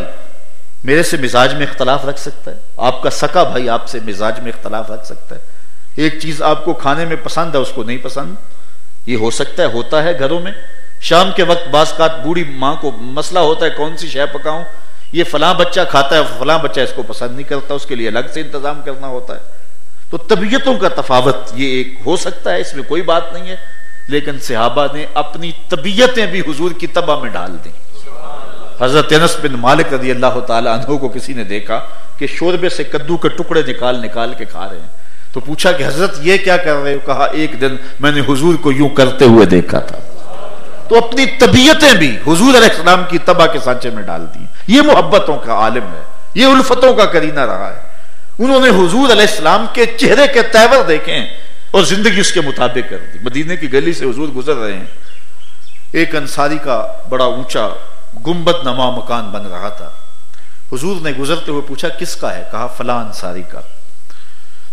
[SPEAKER 2] میرے سے مزاج میں اختلاف رکھ سکتا ہے, آپ کا سکا بھائی آپ سے مزاج میں اختلاف رکھ سکتا ہے. ایک چیز آپ کو کھانے میں پسند ہے, اس کو نہیں پسند, یہ ہو سکتا ہے, ہوتا ہے گھروں میں. شام کے وقت بعض اوقات بوڑھی ماں کو مسئلہ ہوتا ہے کون سی شے پکاؤں, یہ فلاں بچہ کھاتا ہے, فلاں بچہ اس کو پسند نہیں کرتا, اس کے لیے الگ سے انتظام کرنا ہوتا ہے. تو طبیعتوں کا تفاوت یہ ایک ہو سکتا ہے, اس میں کوئی بات نہیں ہے. لیکن صحابہ نے اپنی طبیعتیں بھی حضور کی طبع میں ڈال دیں. حضرت انس بن مالک رضی اللہ تعالی عنہ کو کسی نے دیکھا کہ شوربے سے کدو کے ٹکڑے نکال کے کھا رہے ہیں, تو پوچھا کہ حضرت یہ کیا کر رہے ہو؟ کہا ایک دن میں نے حضور کو یوں کرتے ہوئے دیکھا تھا. تو اپنی طبیعتیں بھی حضور علیہ السلام کی طبع کے سانچے میں ڈال دی. یہ محبتوں کا عالم ہے, یہ الفتوں کا کرینہ رہا ہے. انہوں نے حضور علیہ السلام کے چہرے کے تیور دیکھے اور زندگی اس کے مطابق کر دی. مدینے کی گلی سے حضور گزر رہے ہیں, ایک انصاری کا بڑا اونچا گنبد نما مکان بن رہا تھا. حضور نے گزرتے ہوئے پوچھا کس کا ہے؟ کہا فلاں انصاری کا.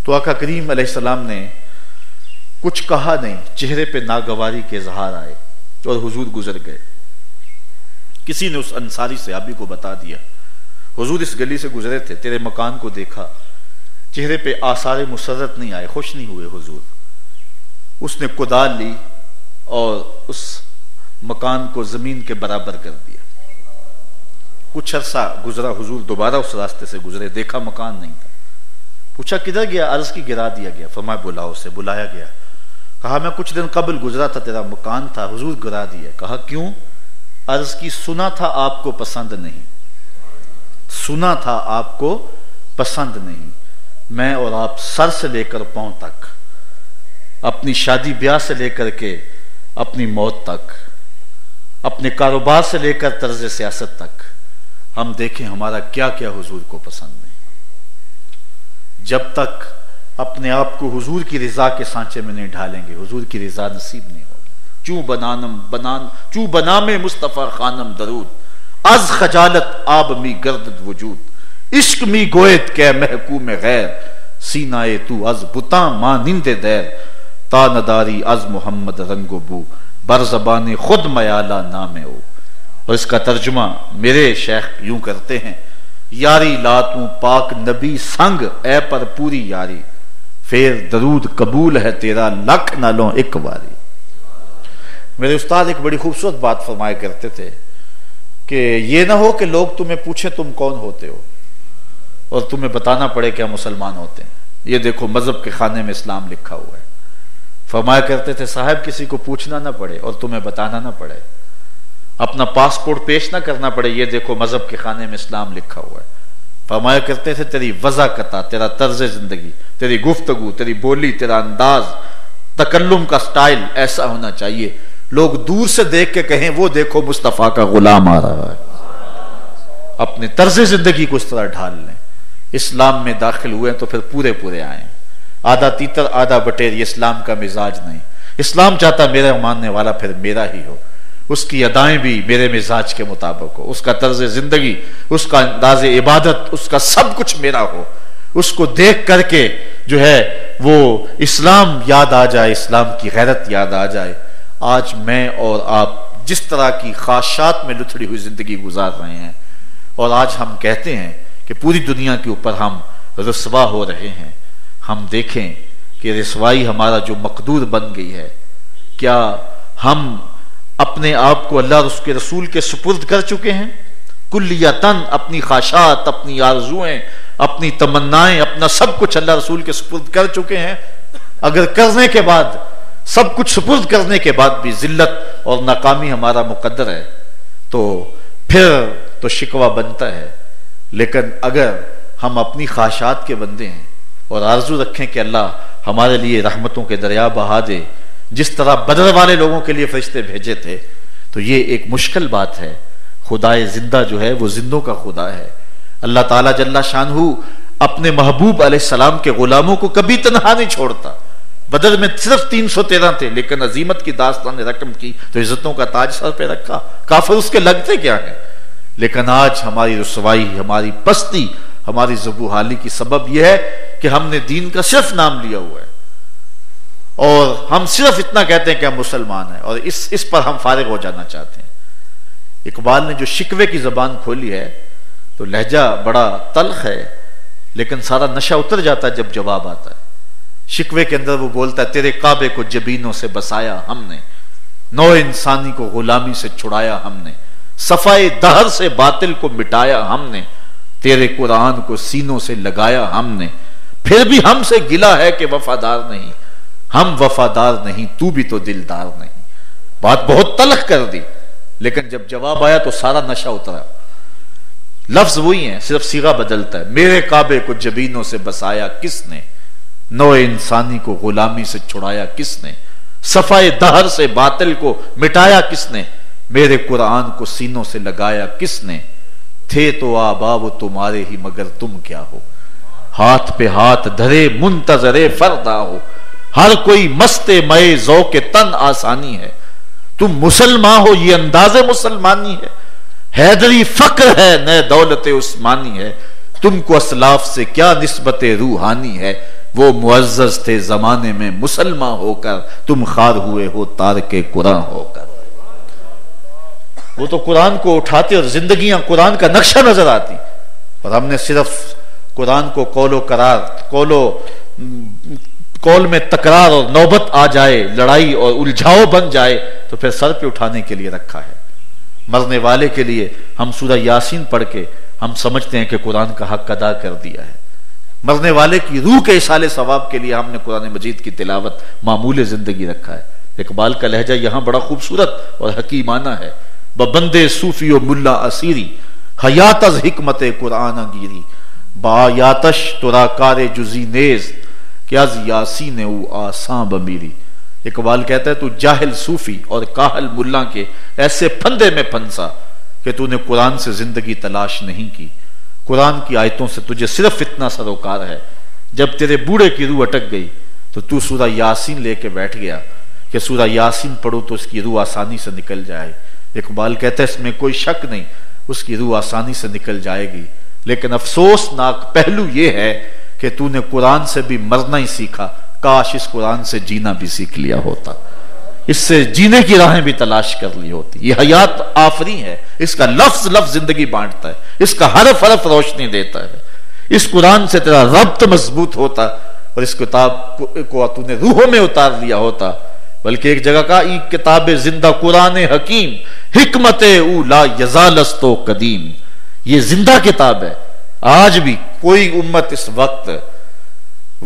[SPEAKER 2] تو آقا کریم علیہ السلام نے کچھ کہا نہیں, چہرے پہ ناگواری کے اظہار آئے اور حضور گزر گئے. کسی نے اس انصاری صحابی کو بتا دیا حضور اس گلی سے گزرے تھے, تیرے مکان کو دیکھا, چہرے پہ آثار مسرت نہیں آئے, خوش نہیں ہوئے حضور. اس نے کدال لی اور اس مکان کو زمین کے برابر کر دیا. کچھ عرصہ گزرا, حضور دوبارہ اس راستے سے گزرے, دیکھا مکان نہیں تھا. پوچھا کدھر گیا؟ عرض کی گرا دیا گیا. فرمایا بلاؤ اسے. بلایا گیا. کہا میں کچھ دن قبل گزرا تھا, تیرا مکان تھا, حضور گرا دیا. کہا کیوں؟ عرض کی سنا تھا آپ کو پسند نہیں, سنا تھا آپ کو پسند نہیں. میں اور آپ سر سے لے کر پاؤں تک, اپنی شادی بیاہ سے لے کر کے اپنی موت تک, اپنے کاروبار سے لے کر طرز سیاست تک, ہم دیکھیں ہمارا کیا کیا حضور کو پسند نہیں. جب تک اپنے آپ کو حضور کی رضا کے سانچے میں نہیں ڈھالیں گے حضور کی رضا نصیب نہیں ہوگی. چوں بنام مصطفیٰ خانم درود از خجالت آب می گردد وجود عشق می گویت کہ محکوم غیر سینائے تو از بتاں مانند دیر تا نداری از محمد رنگ و بو بر زبان خود میالہ نام او. اور اس کا ترجمہ میرے شیخ یوں کرتے ہیں یاری لاتوں پاک نبی سنگ اے پر پوری یاری پھر درود قبول ہے تیرا لکھ نہ لوں ایک باری. میرے استاد ایک بڑی خوبصورت بات فرمایا کرتے تھے کہ یہ نہ ہو کہ لوگ تمہیں پوچھیں تم کون ہوتے ہو اور تمہیں بتانا پڑے کہ ہم مسلمان ہوتے ہیں. یہ دیکھو مذہب کے خانے میں اسلام لکھا ہوا ہے. فرمایا کرتے تھے صاحب کسی کو پوچھنا نہ پڑے اور تمہیں بتانا نہ پڑے, اپنا پاسپورٹ پیش نہ کرنا پڑے, یہ دیکھو مذہب کے خانے میں اسلام لکھا ہوا ہے. فرمایا کرتے تھے تیری وضاحت, تیرا طرز زندگی, تیری گفتگو, تیری بولی, تیرا انداز, تکلم کا سٹائل ایسا ہونا چاہیے لوگ دور سے دیکھ کے کہیں وہ دیکھو مصطفیٰ کا غلام آ رہا ہے. اپنے طرز زندگی کو اس طرح ڈھال لیں. اسلام میں داخل ہوئے تو پھر پورے پورے آئیں. آدھا تیتر آدھا بٹیر یہ اسلام کا مزاج نہیں. اسلام چاہتا میرا ماننے والا پھر میرا ہی ہو, اس کی ادائیں بھی میرے مزاج کے مطابق ہو, اس کا طرز زندگی, اس کا انداز عبادت, اس کا سب کچھ میرا ہو. اس کو دیکھ کر کے جو ہے وہ اسلام یاد آ جائے, اسلام کی غیرت یاد آ جائے. آج میں اور آپ جس طرح کی خواہشات میں لتھڑی ہوئی زندگی گزار رہے ہیں اور آج ہم کہتے ہیں کہ پوری دنیا کے اوپر ہم رسوا ہو رہے ہیں. ہم دیکھیں کہ رسوائی ہمارا جو مقدور بن گئی ہے, کیا ہم اپنے آپ کو اللہ اور اس کے رسول کے سپرد کر چکے ہیں؟ کلیتاً اپنی خواہشات, اپنی آرزویں, اپنی تمنائیں, اپنا سب کچھ اللہ رسول کے سپرد کر چکے ہیں. اگر کرنے کے بعد, سب کچھ سپرد کرنے کے بعد بھی ذلت اور ناکامی ہمارا مقدر ہے تو پھر تو شکوہ بنتا ہے. لیکن اگر ہم اپنی خواہشات کے بندے ہیں اور آرزو رکھیں کہ اللہ ہمارے لیے رحمتوں کے دریا بہا دے جس طرح بدر والے لوگوں کے لیے فرشتے بھیجے تھے, تو یہ ایک مشکل بات ہے. خدائے زندہ جو ہے وہ زندوں کا خدا ہے. اللہ تعالیٰ جل شانہ اپنے محبوب علیہ السلام کے غلاموں کو کبھی تنہا نہیں چھوڑتا. بدر میں صرف 313 تھے لیکن عظیمت کی داستان نے رقم کی تو عزتوں کا تاج سر پہ رکھا. کافر اس کے لگتے کیا ہیں. لیکن آج ہماری رسوائی, ہماری پستی, ہماری زبوحالی کی سبب یہ ہے کہ ہم نے دین کا صرف نام لیا ہوا ہے اور ہم صرف اتنا کہتے ہیں کہ ہم مسلمان ہیں اور اس پر ہم فارغ ہو جانا چاہتے ہیں. اقبال نے جو شکوے کی زبان کھولی ہے تو لہجہ بڑا تلخ ہے لیکن سارا نشہ اتر جاتا ہے جب جواب آتا ہے. شکوے کے اندر وہ بولتا ہے تیرے کعبے کو جبینوں سے بسایا ہم نے, نو انسانی کو غلامی سے چھڑایا ہم نے, صفائے دہر سے باطل کو مٹایا ہم نے, تیرے قرآن کو سینوں سے لگایا ہم نے, پھر بھی ہم سے گلا ہے کہ وفادار نہیں. ہم وفادار نہیں, تو بھی تو دلدار نہیں. بات بہت تلخ کر دی لیکن جب جواب آیا تو سارا نشہ اترا. لفظ وہی ہیں, صرف صیغہ بدلتا ہے. میرے کعبے کو جبینوں سے بسایا کس نے, نو انسانی کو غلامی سے چھڑایا کس نے, صفائے دہر سے باطل کو مٹایا کس نے, میرے قرآن کو سینوں سے لگایا کس نے, تھے تو آبا وہ تمہارے ہی مگر تم کیا ہو, ہاتھ پہ ہاتھ دھرے منتظر فردا ہو, ہر کوئی مست مئے ذوق تن آسانی ہے, تم مسلمان ہو یہ انداز مسلمانی ہے, حیدری فقر ہے نئے دولت عثمانی ہے, تم کو اسلاف سے کیا نسبت روحانی ہے, وہ معزز تھے زمانے میں مسلمان ہو کر, تم خار ہوئے ہو تارک قرآن ہو کر. وہ تو قرآن کو اٹھاتے اور زندگیاں قرآن کا نقشہ نظر آتی اور ہم نے صرف قرآن کو قول میں تکرار اور نوبت آ جائے, لڑائی اور الجھاؤ بن جائے تو پھر سر پہ اٹھانے کے لیے رکھا ہے. مرنے والے کے لیے ہم سورہ یاسین پڑھ کے ہم سمجھتے ہیں کہ قرآن کا حق ادا کر دیا ہے. مرنے والے کی روح کے اصال ثواب کے لیے ہم نے قرآن مجید کی تلاوت معمول زندگی رکھا ہے. اقبال کا لہجہ یہاں بڑا خوبصورت اور حکیمانہ ہے. بندے صوفی و ملا اسیری حیات از حکمت قرآن گیری, با یاتش ترا کار جزی نیز کہ از یاسین او آساں بمیری. اقبال کہتا ہے تو جاہل صوفی اور کاہل ملا کے ایسے پھندے میں پھنسا کہ تو نے قرآن سے زندگی تلاش نہیں کی، قرآن کی آیتوں سے تجھے صرف اتنا سروکار ہے۔ جب تیرے بوڑھے کی روح اٹک گئی تو سورہ یاسین لے کے بیٹھ گیا کہ سورہ یاسین پڑھو تو اس کی روح آسانی سے نکل جائے۔ اقبال کہتا ہے اس میں کوئی شک نہیں، اس کی روح آسانی سے نکل جائے گی، لیکن افسوسناک پہلو یہ ہے کہ تو نے قرآن سے بھی مرنا ہی سیکھا، کاش اس قرآن سے جینا بھی سیکھ لیا ہوتا، اس سے جینے کی راہیں بھی تلاش کر لی ہوتی۔ یہ حیات آفری ہے، اس کا لفظ لفظ زندگی بانٹتا ہے، اس کا حرف حرف روشنی دیتا ہے۔ اس قرآن سے تیرا ربط مضبوط ہوتا اور اس کتاب کو تو نے روحوں میں اتار لیا ہوتا۔ بلکہ ایک جگہ کا ای کتاب زندہ قرآن حکیم، حکمت او لا یزالستو قدیم، یہ زندہ کتاب ہے۔ آج بھی کوئی امت اس وقت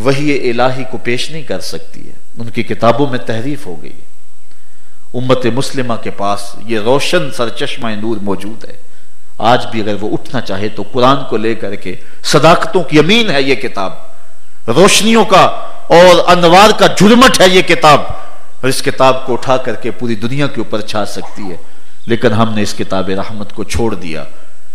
[SPEAKER 2] وحی الہی کو پیش نہیں کر سکتی ہے، ان کی کتابوں میں تحریف ہو گئی ہے۔ امت مسلمہ کے پاس یہ روشن سرچشمہ نور موجود ہے، آج بھی اگر وہ اٹھنا چاہے تو قرآن کو لے کر کے، صداقتوں کی امین ہے یہ کتاب، روشنیوں کا اور انوار کا جھلمٹ ہے یہ کتاب، اور اس کتاب کو اٹھا کر کے پوری دنیا کے اوپر چھا سکتی ہے۔ لیکن ہم نے اس کتاب رحمت کو چھوڑ دیا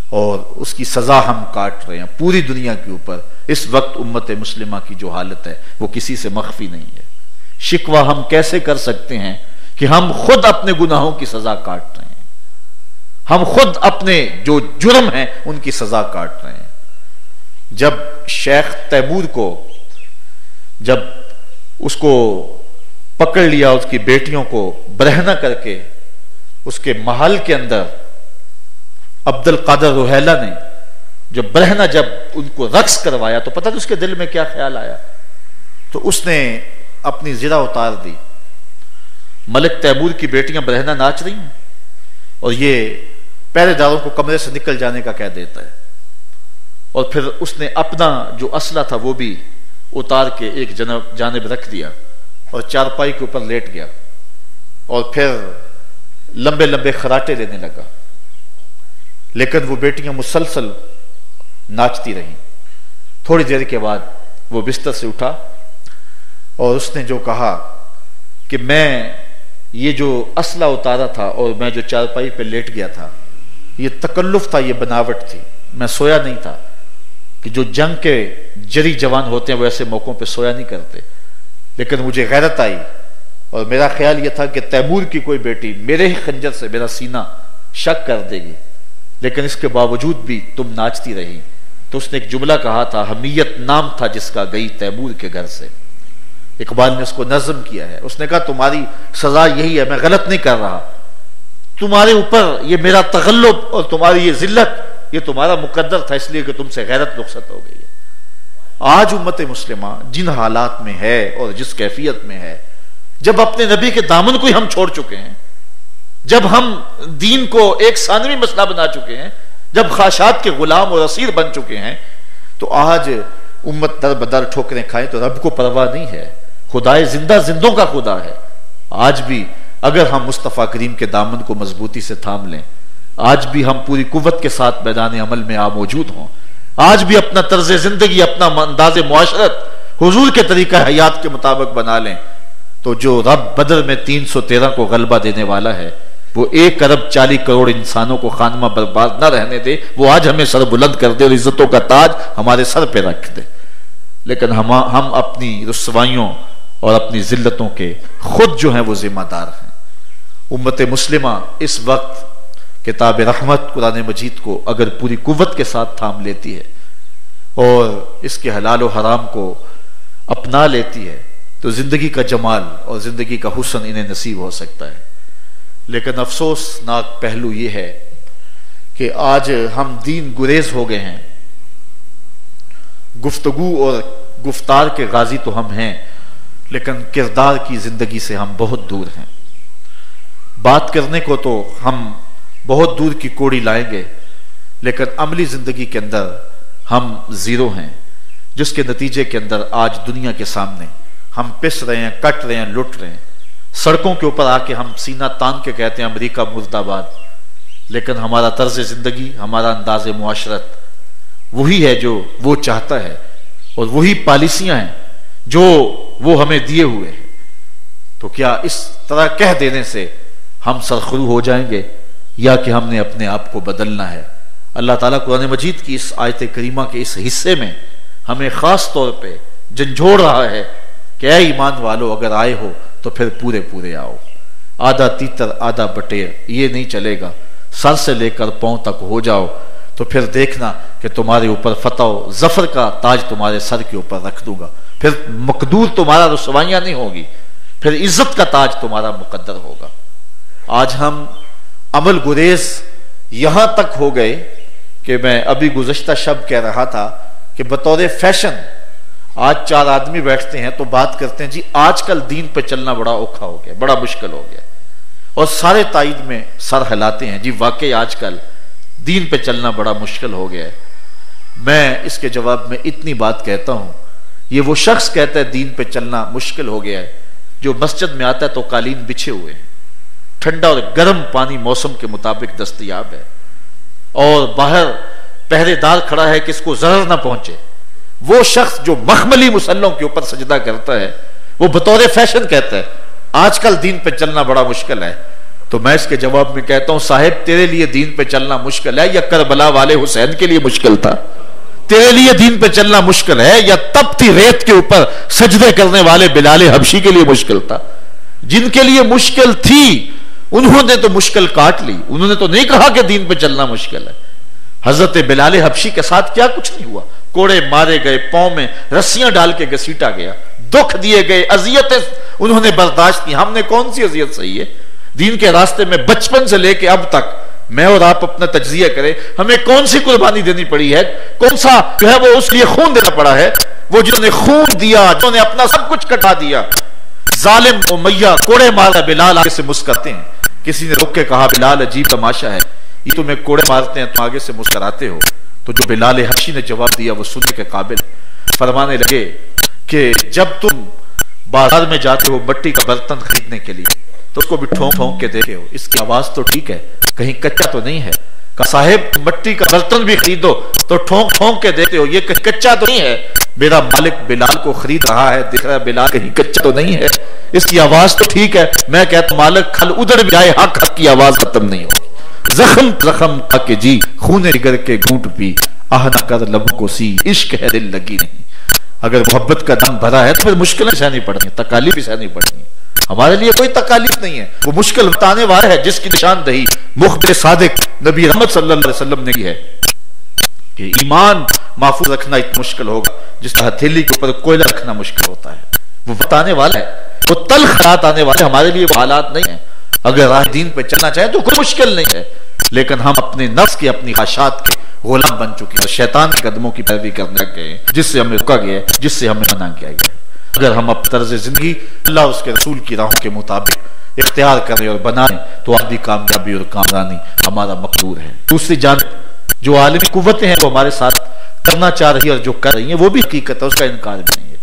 [SPEAKER 2] اور اس کی سزا ہم کاٹ رہے ہیں پوری دنیا کے اوپر۔ اس وقت امت مسلمہ کی جو حالت ہے وہ کسی سے مخفی نہیں ہے۔ شکوہ ہم کیسے کر سکتے ہیں کہ ہم خود اپنے گناہوں کی سزا کاٹ رہے ہیں، ہم خود اپنے جو جرم ہیں ان کی سزا کاٹ رہے ہیں۔ جب شیخ تیمور کو جب اس کو پکڑ لیا، اس کی بیٹیوں کو برہنہ کر کے اس کے محل کے اندر عبد القادر روحیلہ نے جب برہنہ جب ان کو رقص کروایا تو پتہ نہیں اس کے دل میں کیا خیال آیا، تو اس نے اپنی زرہ اتار دی۔ ملک تیمور کی بیٹیاں برہنہ ناچ رہی ہیں اور یہ پہرے داروں کو کمرے سے نکل جانے کا کہہ دیتا ہے، اور پھر اس نے اپنا جو اسلحہ تھا وہ بھی اتار کے ایک جانب رکھ دیا اور چارپائی کے اوپر لیٹ گیا، اور پھر لمبے لمبے خراٹے لینے لگا۔ لیکن وہ بیٹیاں مسلسل ناچتی رہیں۔ تھوڑی دیر کے بعد وہ بستر سے اٹھا اور اس نے جو کہا کہ میں یہ جو اسلحہ اتارا تھا اور میں جو چارپائی پہ لیٹ گیا تھا، یہ تکلف تھا، یہ بناوٹ تھی، میں سویا نہیں تھا، کہ جو جنگ کے جری جوان ہوتے ہیں وہ ایسے موقعوں پہ سویا نہیں کرتے۔ لیکن مجھے غیرت آئی اور میرا خیال یہ تھا کہ تیمور کی کوئی بیٹی میرے ہی خنجر سے میرا سینہ شک کر دے گی، لیکن اس کے باوجود بھی تم ناچتی رہی۔ تو اس نے ایک جملہ کہا تھا، حمیت نام تھا جس کا گئی تیمور کے گھر سے۔ اقبال نے اس کو نظم کیا ہے، اس نے کہا تمہاری سزا یہی ہے، میں غلط نہیں کر رہا، تمہارے اوپر یہ میرا تغلب اور تمہاری یہ ذلت یہ تمہارا مقدر تھا، اس لیے کہ تم سے غیرت رخصت ہو گئی ہے۔ آج امت مسلمہ جن حالات میں ہے اور جس کیفیت میں ہے، جب اپنے نبی کے دامن کو ہی ہم چھوڑ چکے ہیں، جب ہم دین کو ایک ثانوی مسئلہ بنا چکے ہیں، جب خواہشات کے غلام اور اسیر بن چکے ہیں، تو آج امت در بدر ٹھوکریں کھائیں تو رب کو پرواہ نہیں ہے۔ خدائے زندہ زندوں کا خدا ہے۔ آج بھی اگر ہم مصطفیٰ کریم کے دامن کو مضبوطی سے تھام لیں، آج بھی ہم پوری قوت کے ساتھ میدان عمل میں موجود ہوں، آج بھی اپنا طرز زندگی، اپنا انداز معاشرت حضور کے طریقہ حیات کے مطابق بنا لیں، تو جو رب بدر میں 313 کو غلبہ دینے والا ہے، وہ 1 ارب 40 کروڑ انسانوں کو خانمہ برباد نہ رہنے دے، وہ آج ہمیں سر بلند کر دے اور عزتوں کا تاج ہمارے سر پہ رکھ دے۔ لیکن ہم اپنی رسوائیوں اور اپنی ذلتوں کے خود جو ہیں وہ ذمہ دار ہیں۔ امت مسلمہ اس وقت کتاب رحمت قرآن مجید کو اگر پوری قوت کے ساتھ تھام لیتی ہے اور اس کے حلال و حرام کو اپنا لیتی ہے تو زندگی کا جمال اور زندگی کا حسن انہیں نصیب ہو سکتا ہے۔ لیکن افسوسناک پہلو یہ ہے کہ آج ہم دین گریز ہو گئے ہیں، گفتگو اور گفتار کے غازی تو ہم ہیں، لیکن کردار کی زندگی سے ہم بہت دور ہیں۔ بات کرنے کو تو ہم بہت دور کی کوڑی لائیں گے، لیکن عملی زندگی کے اندر ہم زیرو ہیں، جس کے نتیجے کے اندر آج دنیا کے سامنے ہم پس رہے ہیں، کٹ رہے ہیں، لٹ رہے ہیں۔ سڑکوں کے اوپر آ کے ہم سینہ تان کے کہتے ہیں امریکہ مرد آباد، لیکن ہمارا طرز زندگی، ہمارا انداز معاشرت وہی ہے جو وہ چاہتا ہے، اور وہی پالیسیاں ہیں جو وہ ہمیں دیے ہوئے ہیں۔ تو کیا اس طرح کہہ دینے سے ہم سرخرو ہو جائیں گے؟ یا کہ ہم نے اپنے آپ کو بدلنا ہے۔ اللہ تعالیٰ قرآن مجید کی اس آیت کریمہ کے اس حصے میں ہمیں خاص طور پہ جھنجھوڑ رہا ہے کہ اے ایمان والو، اگر آئے ہو تو پھر پورے پورے آؤ، آدھا تیتر آدھا بٹیر یہ نہیں چلے گا، سر سے لے کر پاؤں تک ہو جاؤ تو پھر دیکھنا کہ تمہارے اوپر فتح و ظفر کا تاج تمہارے سر کے اوپر رکھ دوں گا، پھر مقدور تمہارا رسوائیاں نہیں ہوگی، پھر عزت کا تاج تمہارا مقدر ہوگا۔ آج ہم عمل گریز یہاں تک ہو گئے کہ میں ابھی گزشتہ شب کہہ رہا تھا کہ بطور فیشن آج 4 آدمی بیٹھتے ہیں تو بات کرتے ہیں جی آج کل دین پہ چلنا بڑا اوکھا ہو گیا، بڑا مشکل ہو گیا، اور سارے تائید میں سر ہلاتے ہیں جی واقعی آج کل دین پہ چلنا بڑا مشکل ہو گیا ہے۔ میں اس کے جواب میں اتنی بات کہتا ہوں، یہ وہ شخص کہتا ہے دین پہ چلنا مشکل ہو گیا ہے جو مسجد میں آتا ہے تو قالین بچھے ہوئے ہیں، ٹھنڈا اور گرم پانی موسم کے مطابق دستیاب ہے، اور باہر پہرے دار کھڑا ہے کہ اس کو ضرر نہ پہنچے۔ وہ شخص جو مخملی مسلوں کے اوپر سجدہ کرتا ہے وہ بطور فیشن کہتا ہے آج کل دین پہ چلنا بڑا مشکل ہے۔ تو میں اس کے جواب میں کہتا ہوں صاحب تیرے لیے دین پہ چلنا مشکل ہے یا کربلا والے حسین کے لیے مشکل تھا؟ تیرے لیے دین پہ چلنا مشکل ہے یا تپتی ریت کے اوپر سجدے کرنے والے بلال حبشی کے لیے مشکل تھا؟ جن کے لیے مشکل تھی انہوں نے تو مشکل کاٹ لی، انہوں نے تو نہیں کہا کہ دین پہ چلنا مشکل ہے۔ حضرت بلال حبشی کے ساتھ کیا کچھ نہیں ہوا، کوڑے مارے گئے، پاؤں میں رسیاں ڈال کے گھسیٹا گیا، دکھ دیے گئے، اذیتیں انہوں نے برداشت کی۔ ہم نے کون سی اذیت سہی ہے؟ دین کے راستے میں بچپن سے لے کے اب تک میں اور آپ اپنا تجزیہ کریں، ہمیں کون سی قربانی دینی پڑی ہے، کون سا جو ہے وہ اس لیے خون دینا پڑا ہے؟ وہ جنہوں نے خون دیا، جنہوں نے اپنا سب کچھ کٹا دیا، ظالم امیہ کوڑے مارا، بلال آگے سے مسکراتے ہیں۔ کسی نے روک کے کہا بلال عجیب تماشا ہے، یہ تمہیں کوڑے مارتے ہیں تو آگے سے مسکراتے ہو؟ تو جو بلال حبشی نے جواب دیا وہ سننے کے قابل، فرمانے لگے کہ جب تم بازار میں جاتے ہو مٹی کا برتن خریدنے کے لیے تو اس کو بھی ٹھونک ٹھونک کے دیکھتے ہو، اس کی آواز تو ٹھیک ہے، کہیں کچا تو نہیں ہے؟ کہا صاحب مٹی کا برتن بھی خریدو تو ٹھونک ٹھونک کے دیکھتے ہو، یہ کہیں کچا تو نہیں ہے؟ میرا مالک بلال کو خرید رہا ہے، دکھ رہا ہے بلال کہیں کچا تو نہیں ہے، اس کی آواز تو ٹھیک ہے۔ میں کہتا ہوں مالک کھل ادھر بھی جائے، حق حق کی آواز ختم نہیں ہوگی۔ زخم زخم کا کے جی خون جگر کے گھونٹ پی، آہ نہ کر لبوں کو سی، عشق ہے دل لگی نہیں۔ اگر محبت کا دم بھرا ہے تو پھر مشکلیں سہنی پڑنی ہیں، تکالیف بھی سہنی پڑنی ہیں۔ ہمارے لیے کوئی تکالیف نہیں ہے، وہ مشکل بتانے والا ہے جس کی نشاندہی مخبر صادق نبی رحمت صلی اللہ علیہ وسلم نے کی ہے کہ ایمان محفوظ رکھنا اتنا مشکل ہوگا جس طرح ہتھیلی کے اوپر کوئلہ رکھنا مشکل ہوتا ہے۔ وہ بتانے والا ہے، وہ تلخ حالات آنے والے، ہمارے لیے وہ حالات نہیں ہیں۔ اگر راہ دین پہ چلنا چاہیں تو کوئی مشکل نہیں ہے، لیکن ہم اپنے نفس کی اپنی خواہشات کے غلام بن چکے ہیں، شیطان کے قدموں کی پیروی کرنے لگے ہیں، جس سے ہمیں روکا گیا ہے، جس سے ہمیں منع کیا گیا ہے۔ اگر ہم اپنے طرز زندگی اللہ اس کے رسول کی راہوں کے مطابق اختیار کریں اور بنائیں تو آج بھی کامیابی اور کامرانی ہمارا مقدور ہے۔ دوسری جانب جو عالمی قوتیں ہیں وہ ہمارے ساتھ کرنا چاہ رہی ہے اور جو کر رہی ہیں وہ بھی حقیقت ہے، اس کا انکار بھی نہیں ہے،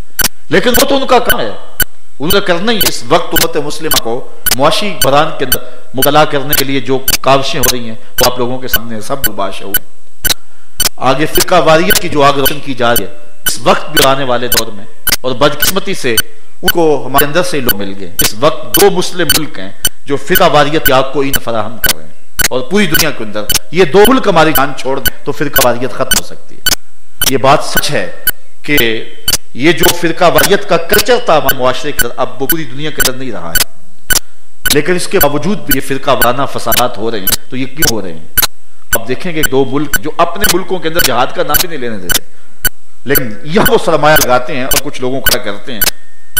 [SPEAKER 2] لیکن وہ تو ان کا کام ہے، انہوں نے کرنا ہی۔ اس وقت امت مسلمہ کو معاشی بحران کے اندر مبتلا کرنے کے لیے جو کاوشیں ہو رہی ہیں وہ آپ لوگوں کے سامنے سب باشعور۔ آگے فرقہ واریت کی جو آگ روشن کی جا رہی ہے اس وقت بھی آنے والے دور میں، اور بدقسمتی سے ان کو ہمارے اندر سے لوگ مل گئے۔ اس وقت 2 مسلم ملک ہیں جو فرقہ واریت کی آگ کو ایندھن فراہم کر رہے ہیں، اور پوری دنیا کے اندر یہ 2 ملک ہماری جان چھوڑ دیں تو فرقہ واریت ختم ہو سکتی ہے۔ یہ بات سچ ہے کہ یہ جو فرقہ واریت کا کلچر تھا ہمارے معاشرے کے اندر اب وہ پوری دنیا کے اندر نہیں رہا ہے، لیکن اس کے باوجود بھی یہ فرقہ وارانہ فسادات ہو رہے ہیں۔ تو یہ کیوں ہو رہے ہیں؟ اب دیکھیں گے 2 ملک جو اپنے ملکوں کے اندر جہاد کا نام بھی نہیں لینے دیتے، لیکن یہاں وہ سرمایہ لگاتے ہیں اور کچھ لوگوں کا کرتے ہیں،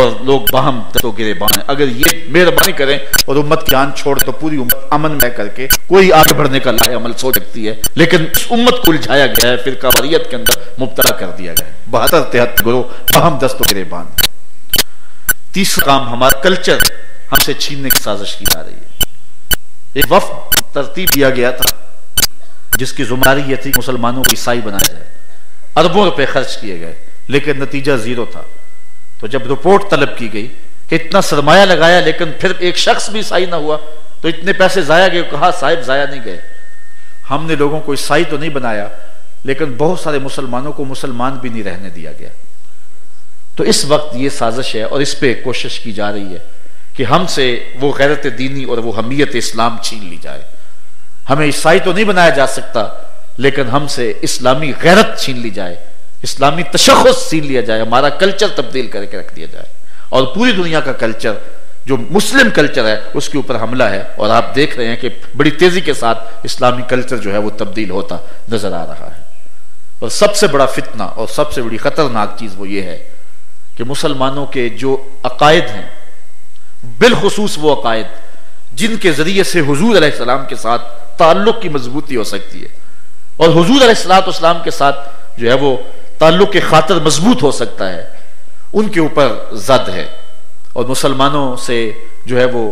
[SPEAKER 2] اور لوگ باہم دستوں گریبان ہیں۔ اگر یہ مہربانی کریں اور امت کی جان چھوڑ تو پوری امت امن میں کر کے کوئی آگے بڑھنے کا لائے عمل سوچ سکتی ہے، لیکن اس امت کو الجھایا گیا ہے، فرقہ واریت کے اندر مبتلا کر دیا گیا ہے، 72 گروہ باہم دستوں گریبان۔ تیسرا کام ہمارا کلچر ہم سے چھیننے کی سازش کی جا رہی ہے۔ ایک وفد ترتیب دیا گیا تھا جس کی ذمہ داری یہ تھی کہ مسلمانوں کو عیسائی بنایا جائے، اربوں روپے خرچ کیے گئے لیکن نتیجہ 0 تھا۔ تو جب رپورٹ طلب کی گئی کہ اتنا سرمایہ لگایا لیکن پھر ایک شخص بھی عیسائی نہ ہوا تو اتنے پیسے ضائع گئے، کہا صاحب ضائع نہیں گئے، ہم نے لوگوں کو عیسائی تو نہیں بنایا لیکن بہت سارے مسلمانوں کو مسلمان بھی نہیں رہنے دیا گیا۔ تو اس وقت یہ سازش ہے اور اس پہ کوشش کی جا رہی ہے کہ ہم سے وہ غیرت دینی اور وہ حمیت اسلام چھین لی جائے۔ ہمیں عیسائی تو نہیں بنایا جا سکتا، لیکن ہم سے اسلامی غیرت چھین لی جائے، اسلامی تشخص چھین لیا جائے، ہمارا کلچر تبدیل کر کے رکھ دیا جائے، اور پوری دنیا کا کلچر جو مسلم کلچر ہے اس کے اوپر حملہ ہے، اور آپ دیکھ رہے ہیں کہ بڑی تیزی کے ساتھ اسلامی کلچر جو ہے وہ تبدیل ہوتا نظر آ رہا ہے۔ اور سب سے بڑا فتنہ اور سب سے بڑی خطرناک چیز وہ یہ ہے کہ مسلمانوں کے جو عقائد ہیں، بالخصوص وہ عقائد جن کے ذریعے سے حضور علیہ السلام کے ساتھ تعلق کی مضبوطی ہو سکتی ہے، اور حضور علیہ السلام کے ساتھ جو ہے وہ تعلق کے خاطر مضبوط ہو سکتا ہے، ان کے اوپر زد ہے، اور مسلمانوں سے جو ہے وہ